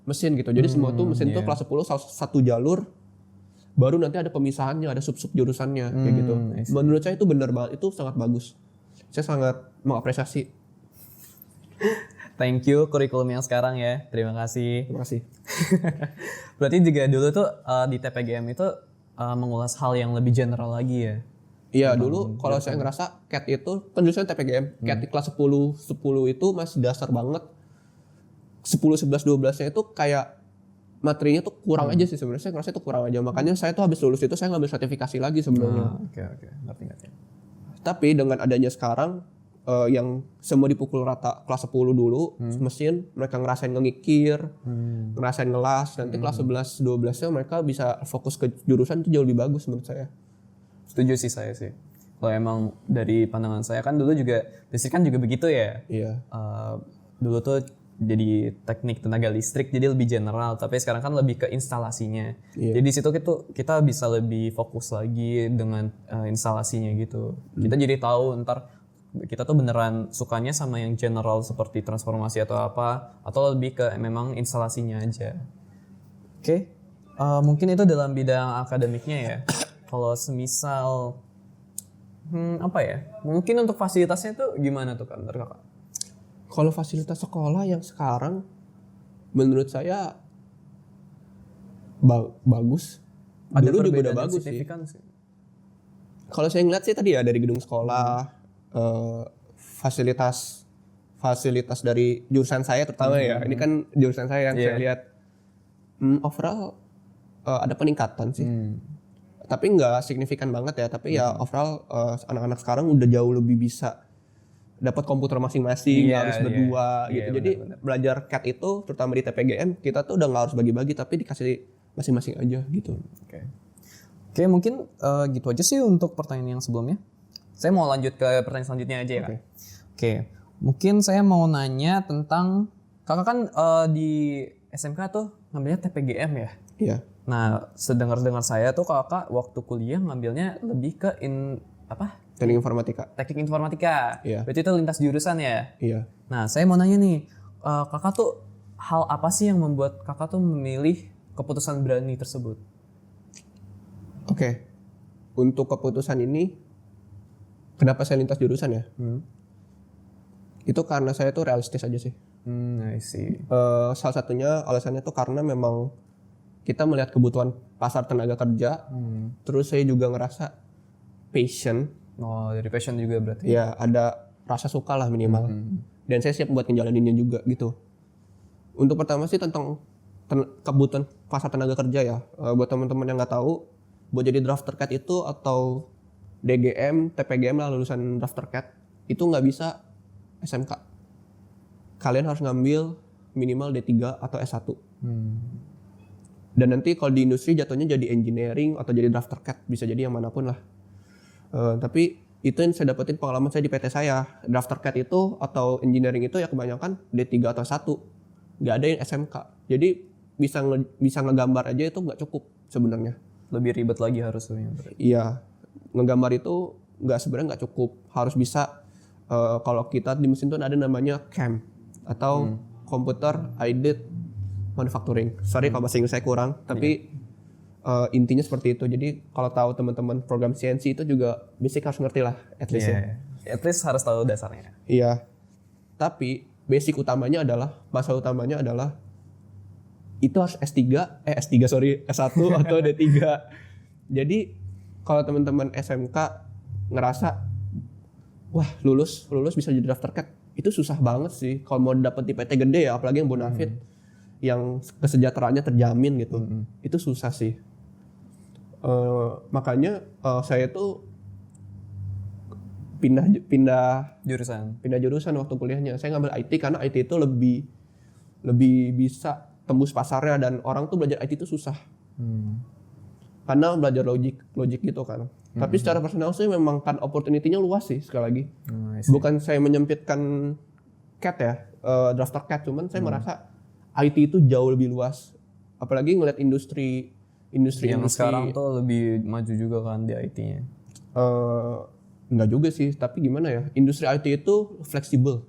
mesin gitu. Jadi semua tuh mesin tuh kelas 10 satu jalur, baru nanti ada pemisahannya, ada sub-sub jurusannya kayak gitu. Menurut saya itu benar banget, itu sangat bagus. Saya sangat mengapresiasi. Thank you kurikulum yang sekarang ya. Terima kasih. Terima kasih. Berarti juga dulu tuh di TPGM itu mengulas hal yang lebih general lagi ya. Iya, dulu kalau saya ngerasa CAT itu kan dulu saya TPGM, CAT di kelas 10 itu masih dasar banget. 10, 11, 12-nya itu kayak materinya tuh kurang aja sih sebenarnya. Saya ngerasa itu kurang aja. Makanya saya tuh habis lulus itu saya ngambil sertifikasi lagi sebenarnya. Oke, ngerti. Tapi dengan adanya sekarang yang semua dipukul rata kelas 10 dulu mesin, mereka ngerasain ngikir, ngerasain ngelas, nanti kelas 11, 12-nya mereka bisa fokus ke jurusan itu jauh lebih bagus menurut saya. Setuju sih saya sih. Kalau emang dari pandangan saya kan dulu juga listrik kan juga begitu ya. Iya. Dulu tuh jadi teknik tenaga listrik jadi lebih general, tapi sekarang kan lebih ke instalasinya. Iya. Jadi di situ kita bisa lebih fokus lagi dengan instalasinya gitu. Kita jadi tahu ntar kita tuh beneran sukanya sama yang general seperti transformasi atau apa, atau lebih ke memang instalasinya aja. Oke. Mungkin itu dalam bidang akademiknya ya. Kalau semisal apa ya? Mungkin untuk fasilitasnya tuh gimana tuh menurut Kakak? Kalau fasilitas sekolah yang sekarang menurut saya bagus. Ada Dulu juga perbedaan udah yang bagus signifikan sih. Kalau saya ngeliat sih tadi ya dari gedung sekolah, fasilitas dari jurusan saya terutama ya. Ini kan jurusan saya yang saya lihat overall ada peningkatan sih. Tapi nggak signifikan banget ya. Tapi ya overall anak-anak sekarang udah jauh lebih bisa dapat komputer masing-masing, nggak harus berdua gitu. Jadi belajar CAD itu terutama di TPGM kita tuh udah nggak harus bagi-bagi tapi dikasih masing-masing aja gitu. Oke, mungkin gitu aja sih untuk pertanyaan yang sebelumnya. Saya mau lanjut ke pertanyaan selanjutnya aja ya. Oke. Mungkin saya mau nanya tentang kakak kan di SMK tuh ngambilnya TPGM ya. Iya. Nah, sedengar-dengar saya tuh kakak waktu kuliah ngambilnya lebih ke Teknik informatika. teknik informatika. Iya. Berarti itu lintas jurusan ya. Iya. Nah, saya mau nanya nih, kakak tuh hal apa sih yang membuat kakak tuh memilih keputusan berani tersebut? Oke. Untuk keputusan ini kenapa saya lintas jurusan ya? Itu karena saya tuh realistis aja sih. I see. Salah satunya alasannya tuh karena memang kita melihat kebutuhan pasar tenaga kerja. Terus saya juga ngerasa passion. Oh, dari passion juga berarti. Ya, ada rasa suka lah minimal. Dan saya siap buat ngejalaninnya juga gitu. Untuk pertama sih tentang kebutuhan pasar tenaga kerja ya. Buat teman-teman yang nggak tahu, buat jadi drafter CAD itu atau DGM, TPGM lah lulusan drafter CAD itu nggak bisa SMK. Kalian harus ngambil minimal D3 atau S1. Dan nanti kalau di industri jatuhnya jadi engineering atau jadi drafter CAD, bisa jadi yang manapun lah. Tapi itu yang saya dapetin pengalaman saya di PT saya. Drafter CAD itu atau engineering itu ya kebanyakan D3 atau S1. Nggak ada yang SMK. Jadi bisa ngegambar aja itu nggak cukup sebenarnya. Lebih ribet lagi harusnya. Iya, ngegambar itu sebenarnya nggak cukup. Harus bisa kalau kita di mesin itu ada namanya CAM atau Computer Aided Manufacturing. Sorry kalau bahasa Inggris saya kurang, tapi intinya seperti itu. Jadi kalau tahu teman-teman program CNC itu juga basic harus ngerti lah, at least ya. At least harus tahu dasarnya. Iya. Tapi basic utamanya adalah, masalah utamanya adalah itu harus S1 atau D3. Jadi kalau teman-teman SMK ngerasa wah lulus bisa jadi drafter CAD, itu susah banget sih kalau mau dapet di PT gede ya, apalagi yang bonafit yang kesejahteraannya terjamin gitu. Itu susah sih. Makanya saya tuh pindah jurusan waktu kuliahnya. Saya ngambil IT karena IT itu lebih bisa tembus pasarnya, dan orang tuh belajar IT itu susah. Karena belajar logik gitu kan. Tapi secara personal sih memang kan opportunity-nya luas sih sekali lagi. Bukan saya menyempitkan CAD ya, drafter CAD, cuman saya merasa IT itu jauh lebih luas. Apalagi ngeliat industri yang sekarang tuh lebih maju juga kan di IT-nya. Enggak juga sih, tapi gimana ya? Industri IT itu fleksibel.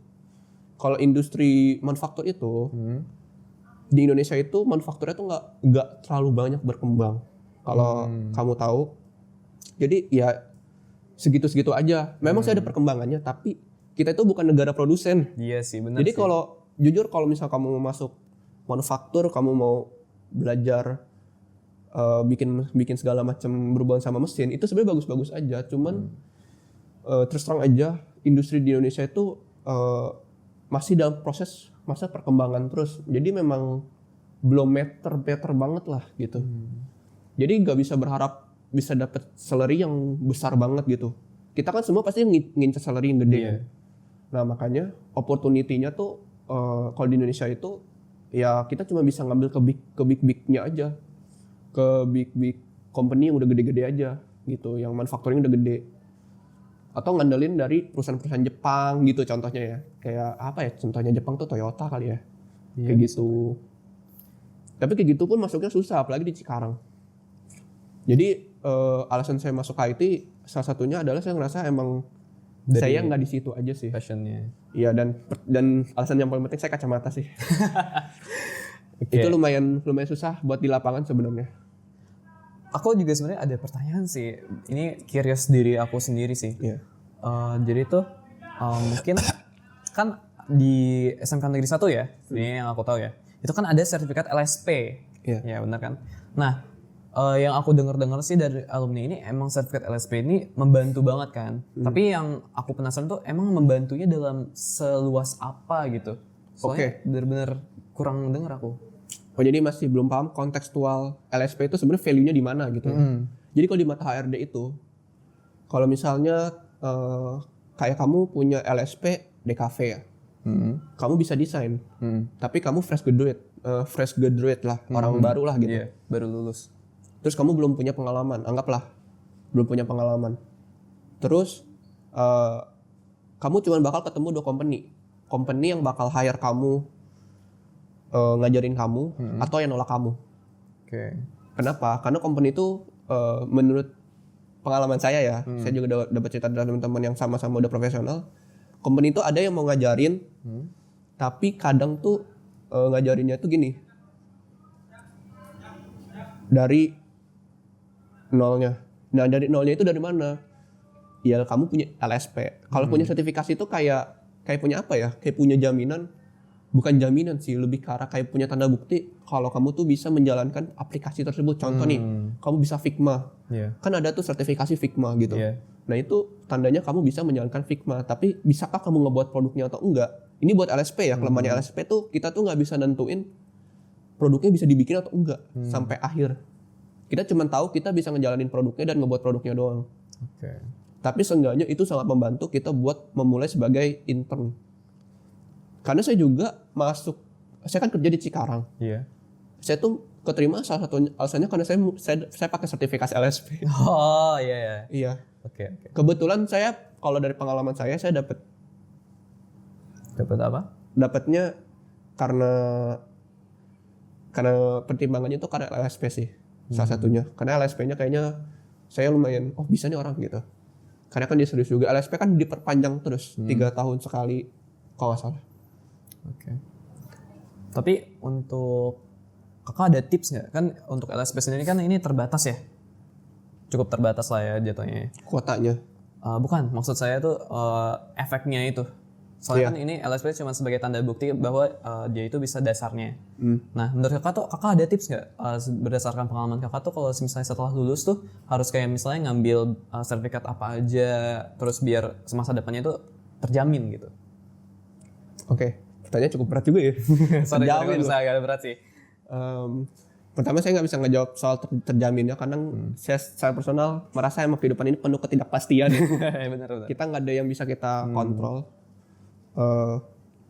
Kalau industri manufaktur itu di Indonesia itu manufakturnya tuh nggak terlalu banyak berkembang. Kalau kamu tahu. Jadi ya segitu-segitu aja. Memang sih ada perkembangannya, tapi kita itu bukan negara produsen. Iya sih, benar. Jadi kalau jujur kalau misal kamu mau masuk manufaktur, kamu mau belajar bikin segala macam berhubungan sama mesin itu sebenarnya bagus-bagus aja. Cuman terus terang aja industri di Indonesia itu masih dalam proses masa perkembangan terus. Jadi memang belum meter banget lah gitu. Jadi nggak bisa berharap bisa dapat salary yang besar banget gitu. Kita kan semua pasti ngincar salary yang gede. Iya. Nah makanya opportunity-nya tuh kalau di Indonesia itu ya kita cuma bisa ngambil ke big-nya aja. Ke big company yang udah gede-gede aja gitu, yang manufacturing udah gede. Atau ngandelin dari perusahaan-perusahaan Jepang gitu contohnya ya. Kayak apa ya, contohnya Jepang tuh Toyota kali ya. Iya, Kayak gitu. Tapi kayak gitu pun masuknya susah, apalagi di Cikarang. Jadi alasan saya masuk IT salah satunya adalah saya ngerasa emang saya nggak di situ aja sih. Passionnya. Iya, dan alasan yang paling penting saya kacamata sih. Okay. Itu lumayan susah buat di lapangan sebenarnya. Aku juga sebenarnya ada pertanyaan sih. Ini curious diri aku sendiri sih. Iya. Jadi tuh mungkin kan di SMK Negeri 1 ya, ini yang aku tahu ya. Itu kan ada sertifikat LSP. Iya. Ya benar kan? Nah, yang aku dengar sih dari alumni ini emang sertifikat LSP ini membantu banget kan. Tapi yang aku penasaran tuh emang membantunya dalam seluas apa gitu. Soalnya benar-benar kurang dengar aku. Oh jadi masih belum paham kontekstual LSP itu sebenarnya value-nya di mana gitu ya. Jadi kalau di mata HRD itu, kalau misalnya kayak kamu punya LSP DKV ya, kamu bisa desain, tapi kamu fresh graduate lah, orang baru lah gitu. Iya, baru lulus. Terus kamu belum punya pengalaman, anggaplah belum punya pengalaman. Terus kamu cuma bakal ketemu 2 company yang bakal hire kamu, ngajarin kamu atau yang nolak kamu. Oke. Kenapa? Karena company itu menurut pengalaman saya ya, saya juga dapat cerita dari teman-teman yang sama-sama udah profesional. Company itu ada yang mau ngajarin, tapi kadang tuh ngajarinnya tuh gini, dari nolnya. Nah dari nolnya itu dari mana? Ya kamu punya LSP. Kalau punya sertifikasi itu kayak punya apa ya? Kayak punya jaminan. Bukan jaminan sih, lebih ke arah kayak punya tanda bukti kalau kamu tuh bisa menjalankan aplikasi tersebut. Contoh nih, kamu bisa Figma. Iya. Kan ada tuh sertifikasi Figma gitu. Iya. Nah itu tandanya kamu bisa menjalankan Figma. Tapi bisakah kamu ngebuat produknya atau enggak? Ini buat LSP ya, kelemahannya LSP tuh kita tuh nggak bisa nentuin produknya bisa dibikin atau enggak sampai akhir. Kita cuma tahu kita bisa ngejalanin produknya dan ngebuat produknya doang. Oke. Tapi seenggaknya itu sangat membantu kita buat memulai sebagai intern. Karena saya juga saya kan kerja di Cikarang. Iya. Saya tuh keterima salah satu alasannya karena saya pakai sertifikasi LSP. Oh iya. Iya. Oke. Kebetulan saya kalau dari pengalaman saya dapat apa? Dapatnya karena pertimbangannya tuh karena LSP sih. Salah satunya. Karena LSP-nya kayaknya saya lumayan bisa nih orang gitu. Karena kan dia serius juga. LSP kan diperpanjang terus 3 tahun sekali kalau nggak salah. Oke. Tapi untuk kakak ada tips nggak? Kan untuk LSP sendiri kan ini terbatas ya? Cukup terbatas lah ya jatuhnya. Kuotanya. Bukan, maksud saya tuh efeknya itu. Soalnya kan ini LSP cuma sebagai tanda bukti bahwa dia itu bisa dasarnya. Nah menurut kakak ada tips nggak? Berdasarkan pengalaman kakak tuh kalau misalnya setelah lulus tuh harus kayak misalnya ngambil sertifikat apa aja, terus biar semasa depannya itu terjamin gitu. Oke. Pertanyaan cukup berat juga ya. Sorry, agak berat sih. Pertama saya nggak bisa ngejawab soal terjaminnya karena saya secara personal merasa emang kehidupan ini penuh ketidakpastian. Benar. Kita nggak ada yang bisa kita kontrol.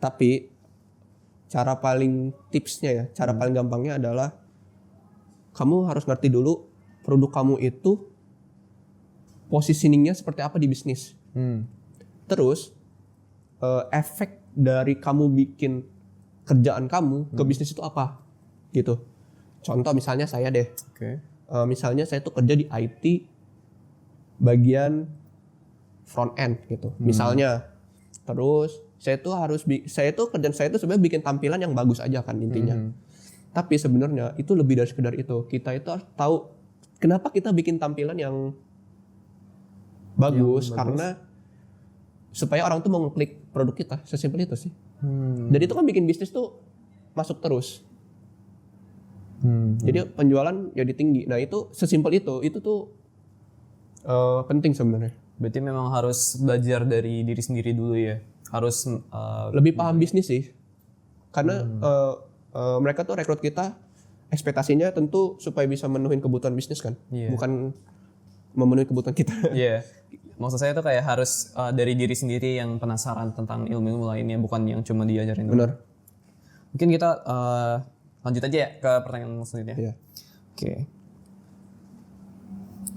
Tapi cara paling gampangnya adalah kamu harus ngerti dulu produk kamu itu positioningnya seperti apa di bisnis. Terus efek dari kamu bikin kerjaan kamu ke bisnis itu apa gitu. Contoh misalnya saya deh. Misalnya saya tuh kerja di IT bagian front end gitu. Misalnya terus saya tuh kerjaan saya tuh sebenarnya bikin tampilan yang bagus aja kan intinya. Tapi sebenarnya itu lebih dari sekedar itu. Kita itu harus tahu kenapa kita bikin tampilan yang bagus. Karena supaya orang tuh mau ngeklik produk kita, sesimpel itu sih. Dan itu kan bikin bisnis tuh masuk terus. Jadi penjualan jadi tinggi. Nah itu sesimpel itu tuh penting sebenarnya. Berarti memang harus belajar dari diri sendiri dulu ya. Harus Lebih paham bisnis sih, karena mereka tuh rekrut kita ekspektasinya tentu supaya bisa memenuhi kebutuhan bisnis kan, bukan memenuhi kebutuhan kita. Iya. Maksud saya tuh kayak harus dari diri sendiri yang penasaran tentang ilmu-ilmu lainnya, bukan yang cuma diajarin. Benar. Mungkin kita lanjut aja ya ke pertanyaan selanjutnya. Iya.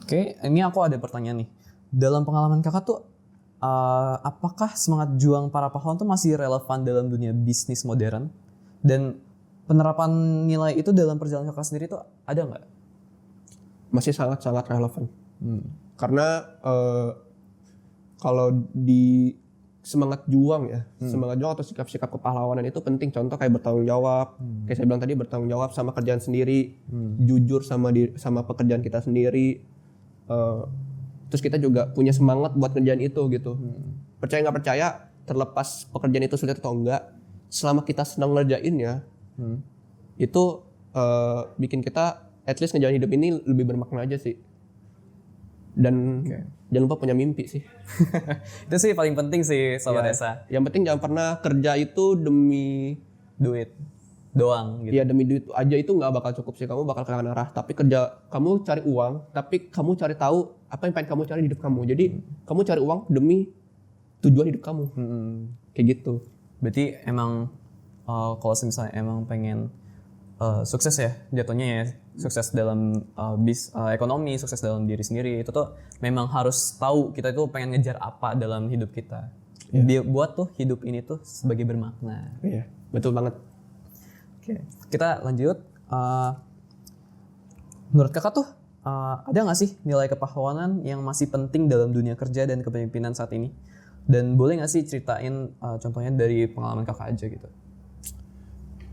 Oke, ini aku ada pertanyaan nih. Dalam pengalaman kakak tuh, apakah semangat juang para pahlawan tuh masih relevan dalam dunia bisnis modern? Dan penerapan nilai itu dalam perjalanan kakak sendiri tuh ada nggak? Masih sangat-sangat relevan. Karena kalau di semangat juang atau sikap-sikap kepahlawanan itu penting. Contoh kayak bertanggung jawab, kayak saya bilang tadi, bertanggung jawab sama kerjaan sendiri, jujur sama pekerjaan kita sendiri. Terus kita juga punya semangat buat kerjaan itu gitu. Percaya nggak percaya, terlepas pekerjaan itu sulit atau enggak, selama kita senang ngerjainnya, itu bikin kita at least ngejalanin hidup ini lebih bermakna aja sih. Dan jangan lupa punya mimpi sih. Itu sih paling penting sih Sobat Esa. Yang penting jangan pernah kerja itu demi duit doang gitu. Iya, demi duit aja itu nggak bakal cukup sih. Kamu bakal kehilangan arah. Tapi kamu cari uang, tapi kamu cari tahu apa yang pengen kamu cari di hidup kamu. Jadi kamu cari uang demi tujuan hidup kamu. Kayak gitu. Berarti emang kalau misalnya emang pengen sukses ya jatuhnya ya, sukses dalam ekonomi, sukses dalam diri sendiri, itu tuh memang harus tahu kita itu pengen ngejar apa dalam hidup kita. Buat tuh hidup ini tuh sebagai bermakna. Iya, betul banget. Oke, kita lanjut. Menurut kakak tuh ada nggak sih nilai kepahlawanan yang masih penting dalam dunia kerja dan kepemimpinan saat ini? Dan boleh nggak sih ceritain contohnya dari pengalaman kakak aja gitu?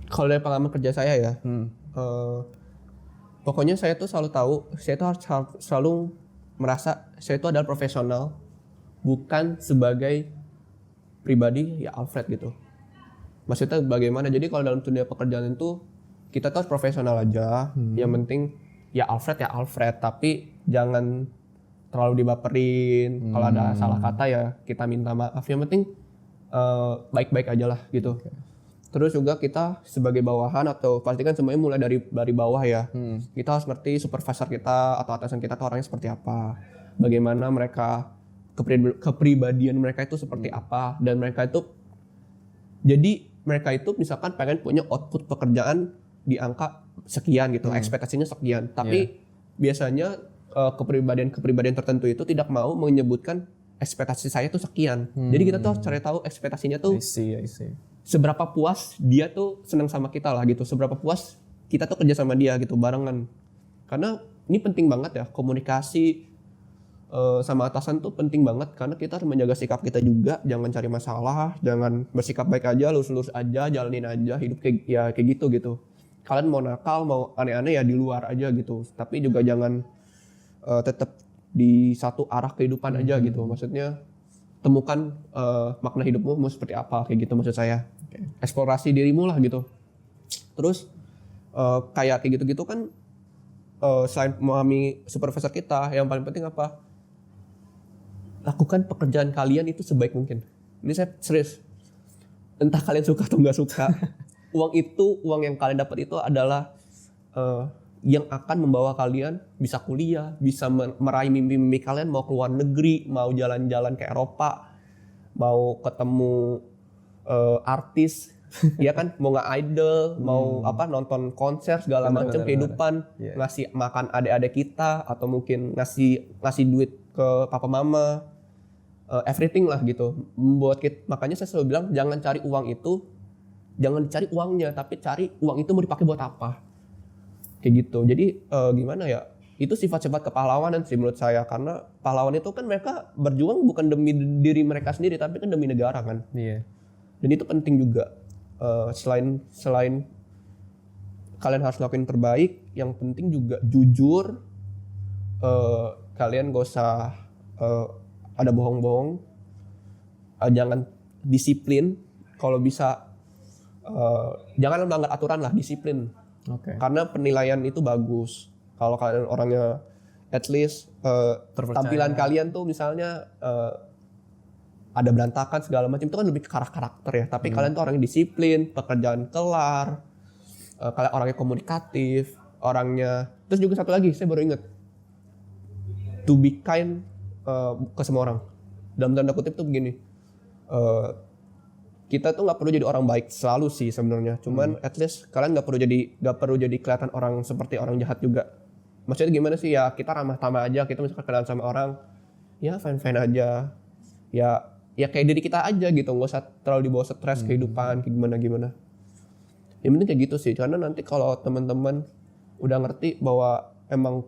Kalau dari pengalaman kerja saya ya, pokoknya saya tuh selalu tahu, saya tuh harus selalu merasa saya itu adalah profesional, bukan sebagai pribadi ya Alfred gitu. Maksudnya bagaimana? Jadi kalau dalam dunia pekerjaan itu kita tuh harus profesional aja. Yang penting ya Alfred, tapi jangan terlalu dibaperin. Kalau ada salah kata ya kita minta maaf. Yang penting baik-baik aja lah gitu. Terus juga kita sebagai bawahan atau pastikan semuanya mulai dari bawah ya. Kita harus ngerti supervisor kita atau atasan kita tuh orangnya seperti apa. Bagaimana mereka, kepribadian mereka itu seperti apa. Dan mereka itu, jadi mereka itu misalkan pengen punya output pekerjaan di angka sekian gitu. Ekspektasinya sekian. Tapi biasanya kepribadian tertentu itu tidak mau menyebutkan ekspektasi saya tuh sekian. Jadi kita tuh harus cari tahu ekspektasinya tuh. I see. Seberapa puas dia tuh senang sama kita lah gitu, seberapa puas kita tuh kerja sama dia gitu barengan. Karena ini penting banget ya, komunikasi sama atasan tuh penting banget, karena kita harus menjaga sikap kita juga, jangan cari masalah, jangan bersikap baik aja, lurus-lurus aja, jalanin aja hidup kayak gitu. Kalian mau nakal, mau aneh-aneh ya di luar aja gitu, tapi juga jangan tetap di satu arah kehidupan aja gitu. Maksudnya temukan makna hidupmu mau seperti apa, kayak gitu maksud saya. Eksplorasi dirimu lah gitu. Terus kayak gitu kan selain memahami supervisor kita, yang paling penting apa? Lakukan pekerjaan kalian itu sebaik mungkin. Ini saya serius. Entah kalian suka atau nggak suka, uang yang kalian dapat itu adalah yang akan membawa kalian bisa kuliah, bisa meraih mimpi-mimpi kalian, mau keluar negeri, mau jalan-jalan ke Eropa, mau ketemu artis, ya kan, mau nge-idol, mau nonton konser segala macam kehidupan, ngasih makan adik-adik kita atau mungkin ngasih duit ke papa mama, everything lah gitu. Makanya saya selalu bilang jangan cari uang itu, jangan dicari uangnya, tapi cari uang itu mau dipakai buat apa. Kayak gitu. Jadi gimana ya? Itu sifat-sifat kepahlawanan sih menurut saya, karena pahlawan itu kan mereka berjuang bukan demi diri mereka sendiri, tapi kan demi negara kan. Iya. Dan itu penting juga. Selain kalian harus lakuin terbaik, yang penting juga jujur. Kalian gak usah ada bohong-bohong. Jangan disiplin. Kalau bisa jangan melanggar aturan lah, disiplin. Oke. Karena penilaian itu bagus. Kalau kalian orangnya at least Terpercaya. tampilan kalian tuh misalnya ada berantakan segala macam, itu kan lebih ke karakter ya. Tapi kalian tuh orangnya disiplin, pekerjaan kelar, kalian orangnya komunikatif, orangnya. Terus juga satu lagi saya baru ingat, to be kind ke semua orang. Dalam tanda kutip tuh begini, kita tuh nggak perlu jadi orang baik selalu sih sebenarnya. Cuman at least kalian nggak perlu jadi kelihatan orang seperti orang jahat juga. Maksudnya gimana sih, ya kita ramah tamah aja. Kita misalkan kenalan sama orang, ya fine aja. Ya kayak diri kita aja gitu, nggak usah terlalu dibawa stres kehidupan kayak gimana. Yang penting kayak gitu sih, karena nanti kalau teman-teman udah ngerti bahwa emang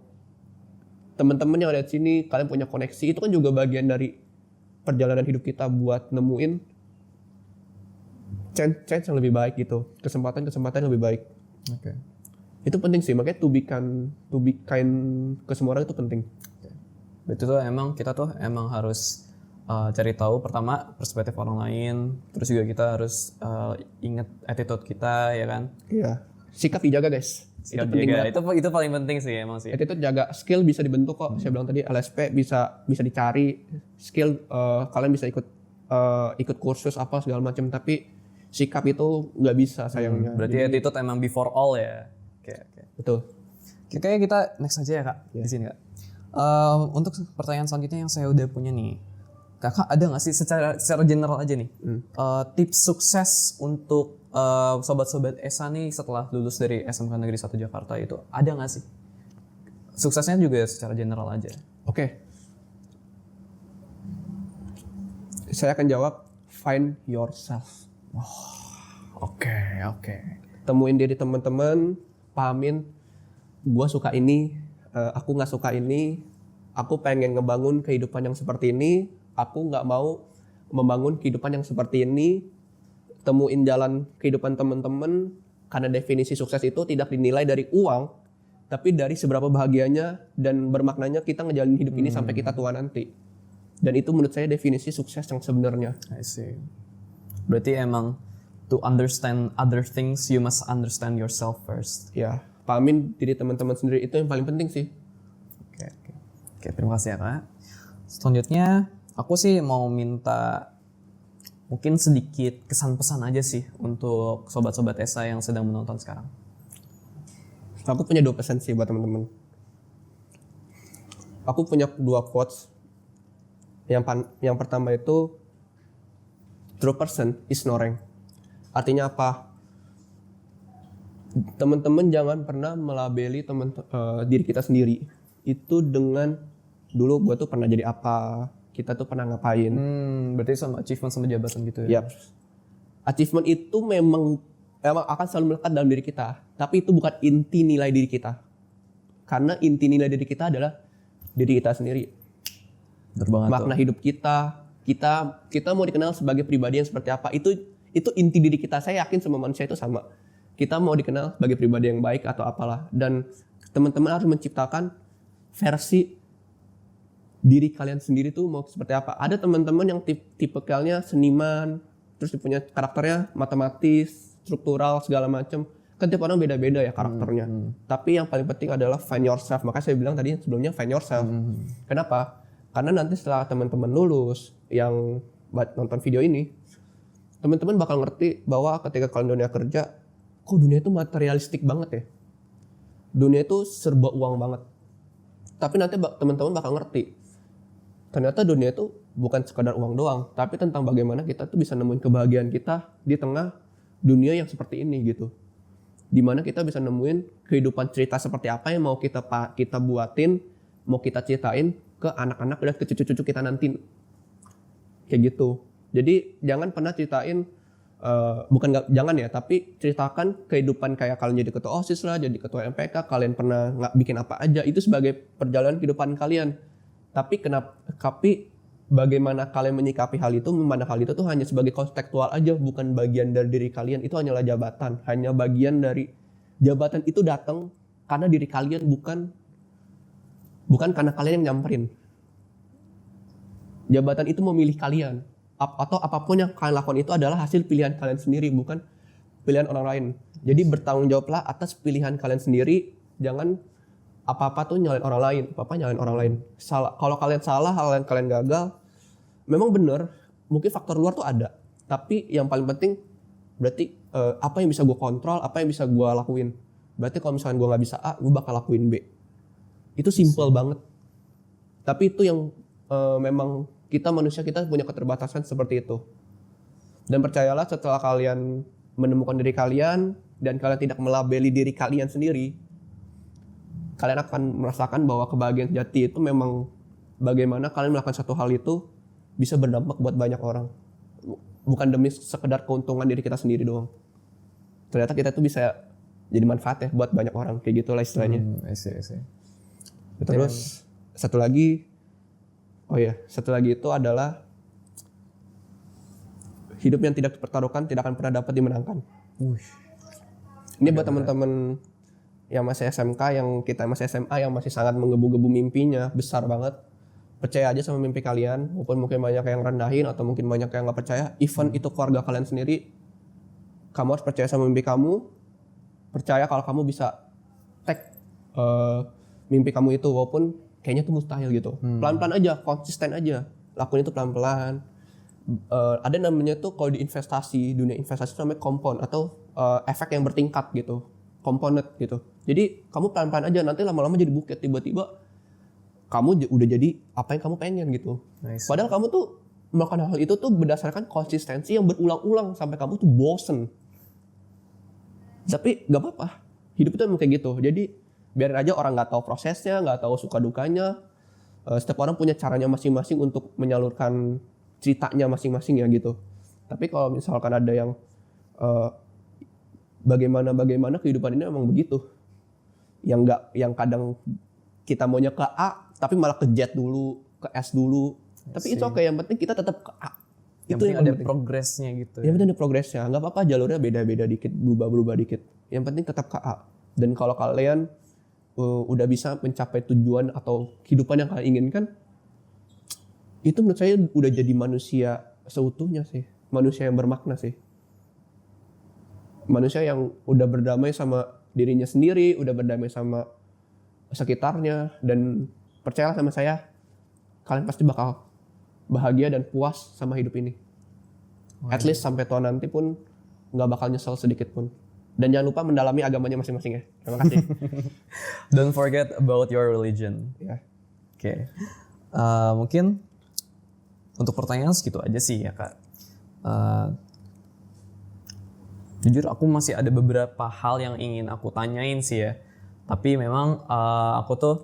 teman-teman yang ada di sini kalian punya koneksi, itu kan juga bagian dari perjalanan hidup kita buat nemuin chance yang lebih baik gitu, kesempatan yang lebih baik. Oke. Itu penting sih, makanya to be kind ke semua orang itu penting. Berarti tuh emang kita tuh emang harus cari tahu pertama perspektif orang lain, terus juga kita harus ingat attitude kita, ya kan? Iya. Sikap dijaga guys. Itu penting banget. Itu paling penting sih emang sih. Attitude jaga, skill bisa dibentuk kok. Saya bilang tadi LSP bisa dicari, skill kalian bisa ikut kursus apa segala macam, tapi sikap itu nggak bisa sayangnya. Berarti attitude emang before all ya. Oke. Betul. Kayaknya kita next aja ya kak, di sini kak. Untuk pertanyaan selanjutnya yang saya udah punya nih, kakak ada nggak sih secara general aja nih tips sukses untuk sobat-sobat ESA nih setelah lulus dari SMK Negeri 1 Jakarta itu ada nggak sih? Suksesnya juga secara general aja. Oke. Saya akan jawab find yourself. Oke. Temuin diri teman-teman, pahamin gua suka ini, aku nggak suka ini, aku pengen ngebangun kehidupan yang seperti ini, aku nggak mau membangun kehidupan yang seperti ini. Temuin jalan kehidupan teman-teman, karena definisi sukses itu tidak dinilai dari uang, tapi dari seberapa bahagianya dan bermaknanya kita ngejalanin hidup ini sampai kita tua nanti. Dan itu menurut saya definisi sukses yang sebenarnya. I see. Berarti emang to understand other things you must understand yourself first. Ya, pahamin diri teman-teman sendiri, itu yang paling penting sih. Oke, terima kasih ya kak. Selanjutnya aku sih mau minta mungkin sedikit kesan-pesan aja sih untuk sobat-sobat ESA yang sedang menonton sekarang. Aku punya 2 pesan sih buat teman-teman. Aku punya 2 quotes. Yang pertama itu, true person is no rank. Artinya apa? Teman-teman jangan pernah melabeli diri kita sendiri itu dengan dulu gue tuh pernah jadi apa, kita tuh pernah ngapain. Berarti sama achievement sama jabatan gitu ya? Yap. Achievement itu memang akan selalu melekat dalam diri kita, tapi itu bukan inti nilai diri kita. Karena inti nilai diri kita adalah diri kita sendiri. Betul banget. Makna hidup kita mau dikenal sebagai pribadi yang seperti apa, itu inti diri kita. Saya yakin semua manusia itu sama. Kita mau dikenal sebagai pribadi yang baik atau apalah, dan teman-teman harus menciptakan versi diri kalian sendiri tuh mau seperti apa. Ada teman-teman yang tipikalnya seniman, terus punya karakternya matematis, struktural segala macam. Kan tiap orang beda-beda ya karakternya. Tapi yang paling penting adalah find yourself. Makanya saya bilang tadi sebelumnya find yourself. Kenapa? Karena nanti setelah teman-teman lulus yang nonton video ini, teman-teman bakal ngerti bahwa ketika kalian dunia kerja, kok dunia itu materialistik banget ya. Dunia itu serba uang banget. Tapi nanti teman-teman bakal ngerti, ternyata dunia itu bukan sekadar uang doang, tapi tentang bagaimana kita tuh bisa nemuin kebahagiaan kita di tengah dunia yang seperti ini gitu. Dimana kita bisa nemuin kehidupan cerita seperti apa yang mau kita buatin, mau kita ceritain ke anak-anak dan ke cucu-cucu kita nanti. Kayak gitu. Jadi jangan pernah ceritain, jangan ya, tapi ceritakan kehidupan kayak kalian jadi ketua OSIS lah, jadi ketua MPK, kalian pernah nggak bikin apa aja, itu sebagai perjalanan kehidupan kalian. Tapi bagaimana kalian menyikapi hal itu, memandang hal itu tuh hanya sebagai kontekstual aja, bukan bagian dari diri kalian. Itu hanyalah jabatan, hanya bagian dari jabatan itu datang karena diri kalian, bukan karena kalian yang nyamperin. Jabatan itu memilih kalian, atau apapun yang kalian lakukan itu adalah hasil pilihan kalian sendiri, bukan pilihan orang lain. Jadi bertanggung jawablah atas pilihan kalian sendiri, jangan apa-apa tuh nyalain orang lain, apa-apa nyalain orang lain. Kalau kalian salah, kalian gagal, memang bener, mungkin faktor luar tuh ada. Tapi yang paling penting berarti apa yang bisa gue kontrol, apa yang bisa gue lakuin. Berarti kalau misalkan gue nggak bisa A, gue bakal lakuin B. Itu simple banget. Tapi itu yang memang kita manusia kita punya keterbatasan seperti itu. Dan percayalah setelah kalian menemukan diri kalian dan kalian tidak melabeli diri kalian sendiri, kalian akan merasakan bahwa kebahagiaan sejati itu memang bagaimana kalian melakukan satu hal itu bisa berdampak buat banyak orang. Bukan demi sekedar keuntungan diri kita sendiri doang. Ternyata kita tuh bisa jadi manfaat ya buat banyak orang, kayak gitulah istilahnya. I see. Terus satu lagi itu adalah hidup yang tidak dipertaruhkan tidak akan pernah dapat dimenangkan. Ini buat teman-teman yang masih SMK, yang kita masih SMA, yang masih sangat menggebu-gebu mimpinya besar banget. Percaya aja sama mimpi kalian, walaupun mungkin banyak yang rendahin atau mungkin banyak yang nggak percaya. Even itu keluarga kalian sendiri, kamu harus percaya sama mimpi kamu. Percaya kalau kamu bisa take mimpi kamu itu, walaupun kayaknya itu mustahil gitu. Pelan-pelan aja, konsisten aja, lakuin itu pelan-pelan. Ada namanya tuh kalau di dunia investasi itu namanya compound atau efek yang bertingkat gitu, compounded gitu. Jadi kamu pelan-pelan aja, nanti lama-lama jadi bukit, tiba-tiba kamu udah jadi apa yang kamu pengen gitu. Nice. Padahal kamu tuh melakukan hal itu tuh berdasarkan konsistensi yang berulang-ulang sampai kamu tuh bosen. Tapi gak apa-apa, hidup itu emang kayak gitu. Jadi biarin aja orang gak tahu prosesnya, gak tahu suka dukanya. Setiap orang punya caranya masing-masing untuk menyalurkan ceritanya masing-masing ya gitu. Tapi kalau misalkan ada yang bagaimana kehidupan ini emang begitu. Yang kadang kita maunya ke A tapi malah ke Z dulu, ke S dulu. Tapi itu oke, yang penting kita tetap ke A. Yang penting ada progresnya gitu. Yang penting ada progresnya. Enggak apa-apa jalurnya beda-beda dikit, berubah dikit. Yang penting tetap ke A. Dan kalau kalian udah bisa mencapai tujuan atau kehidupan yang kalian inginkan, itu menurut saya udah jadi manusia seutuhnya sih. Manusia yang bermakna sih. Manusia yang udah berdamai sama dirinya sendiri, udah berdamai sama sekitarnya, dan percayalah sama saya, kalian pasti bakal bahagia dan puas sama hidup ini. At least sampai tua nanti pun nggak bakal nyesel sedikit pun. Dan jangan lupa mendalami agamanya masing-masing ya. Terima kasih. Don't forget about your religion. Ya. Oke. Mungkin untuk pertanyaan segitu aja sih ya Kak. Jujur aku masih ada beberapa hal yang ingin aku tanyain sih ya. Tapi memang aku tuh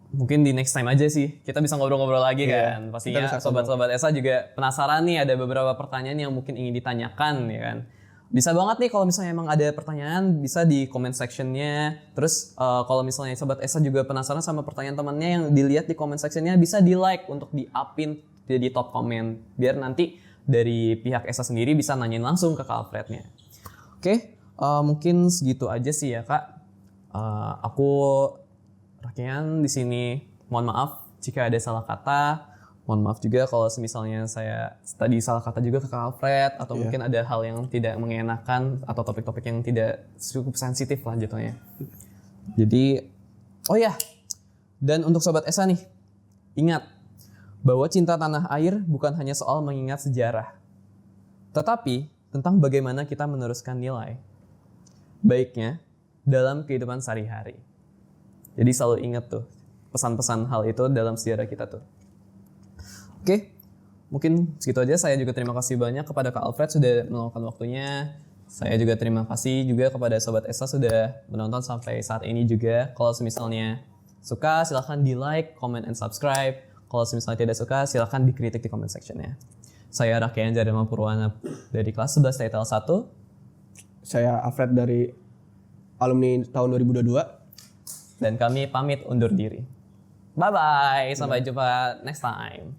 mungkin di next time aja sih. Kita bisa ngobrol-ngobrol lagi kan. Pastinya sobat-sobat ESA juga penasaran nih, ada beberapa pertanyaan yang mungkin ingin ditanyakan ya kan. Bisa banget nih kalau misalnya emang ada pertanyaan, bisa di comment sectionnya. Terus kalau misalnya sobat ESA juga penasaran sama pertanyaan temannya yang dilihat di comment sectionnya, bisa di like untuk di-upin di top comment. Biar nanti dari pihak ESA sendiri bisa nanyain langsung ke Kak Alfrednya. Oke, mungkin segitu aja sih ya Kak. Aku Rakian di sini, mohon maaf jika ada salah kata. Mohon maaf juga kalau misalnya saya tadi salah kata juga ke Kak Alfred, atau mungkin ada hal yang tidak mengenakan atau topik-topik yang tidak cukup sensitif lah jatuhnya. Jadi, dan untuk sobat ESA nih, ingat bahwa cinta tanah air bukan hanya soal mengingat sejarah, tetapi tentang bagaimana kita meneruskan nilai baiknya dalam kehidupan sehari-hari. Jadi selalu ingat tuh pesan-pesan hal itu dalam sejarah kita tuh. Oke, mungkin segitu aja. Saya juga terima kasih banyak kepada Kak Alfred sudah meluangkan waktunya. Saya juga terima kasih juga kepada Sobat ESA sudah menonton sampai saat ini juga. Kalau misalnya suka silahkan di like, comment, and subscribe. Kalau misalnya tidak suka silahkan dikritik di comment sectionnya. Saya Rakian Jadama Purwana dari kelas 11 Title 1. Saya Alfred dari alumni tahun 2022. Dan kami pamit undur diri. Bye-bye, sampai jumpa next time.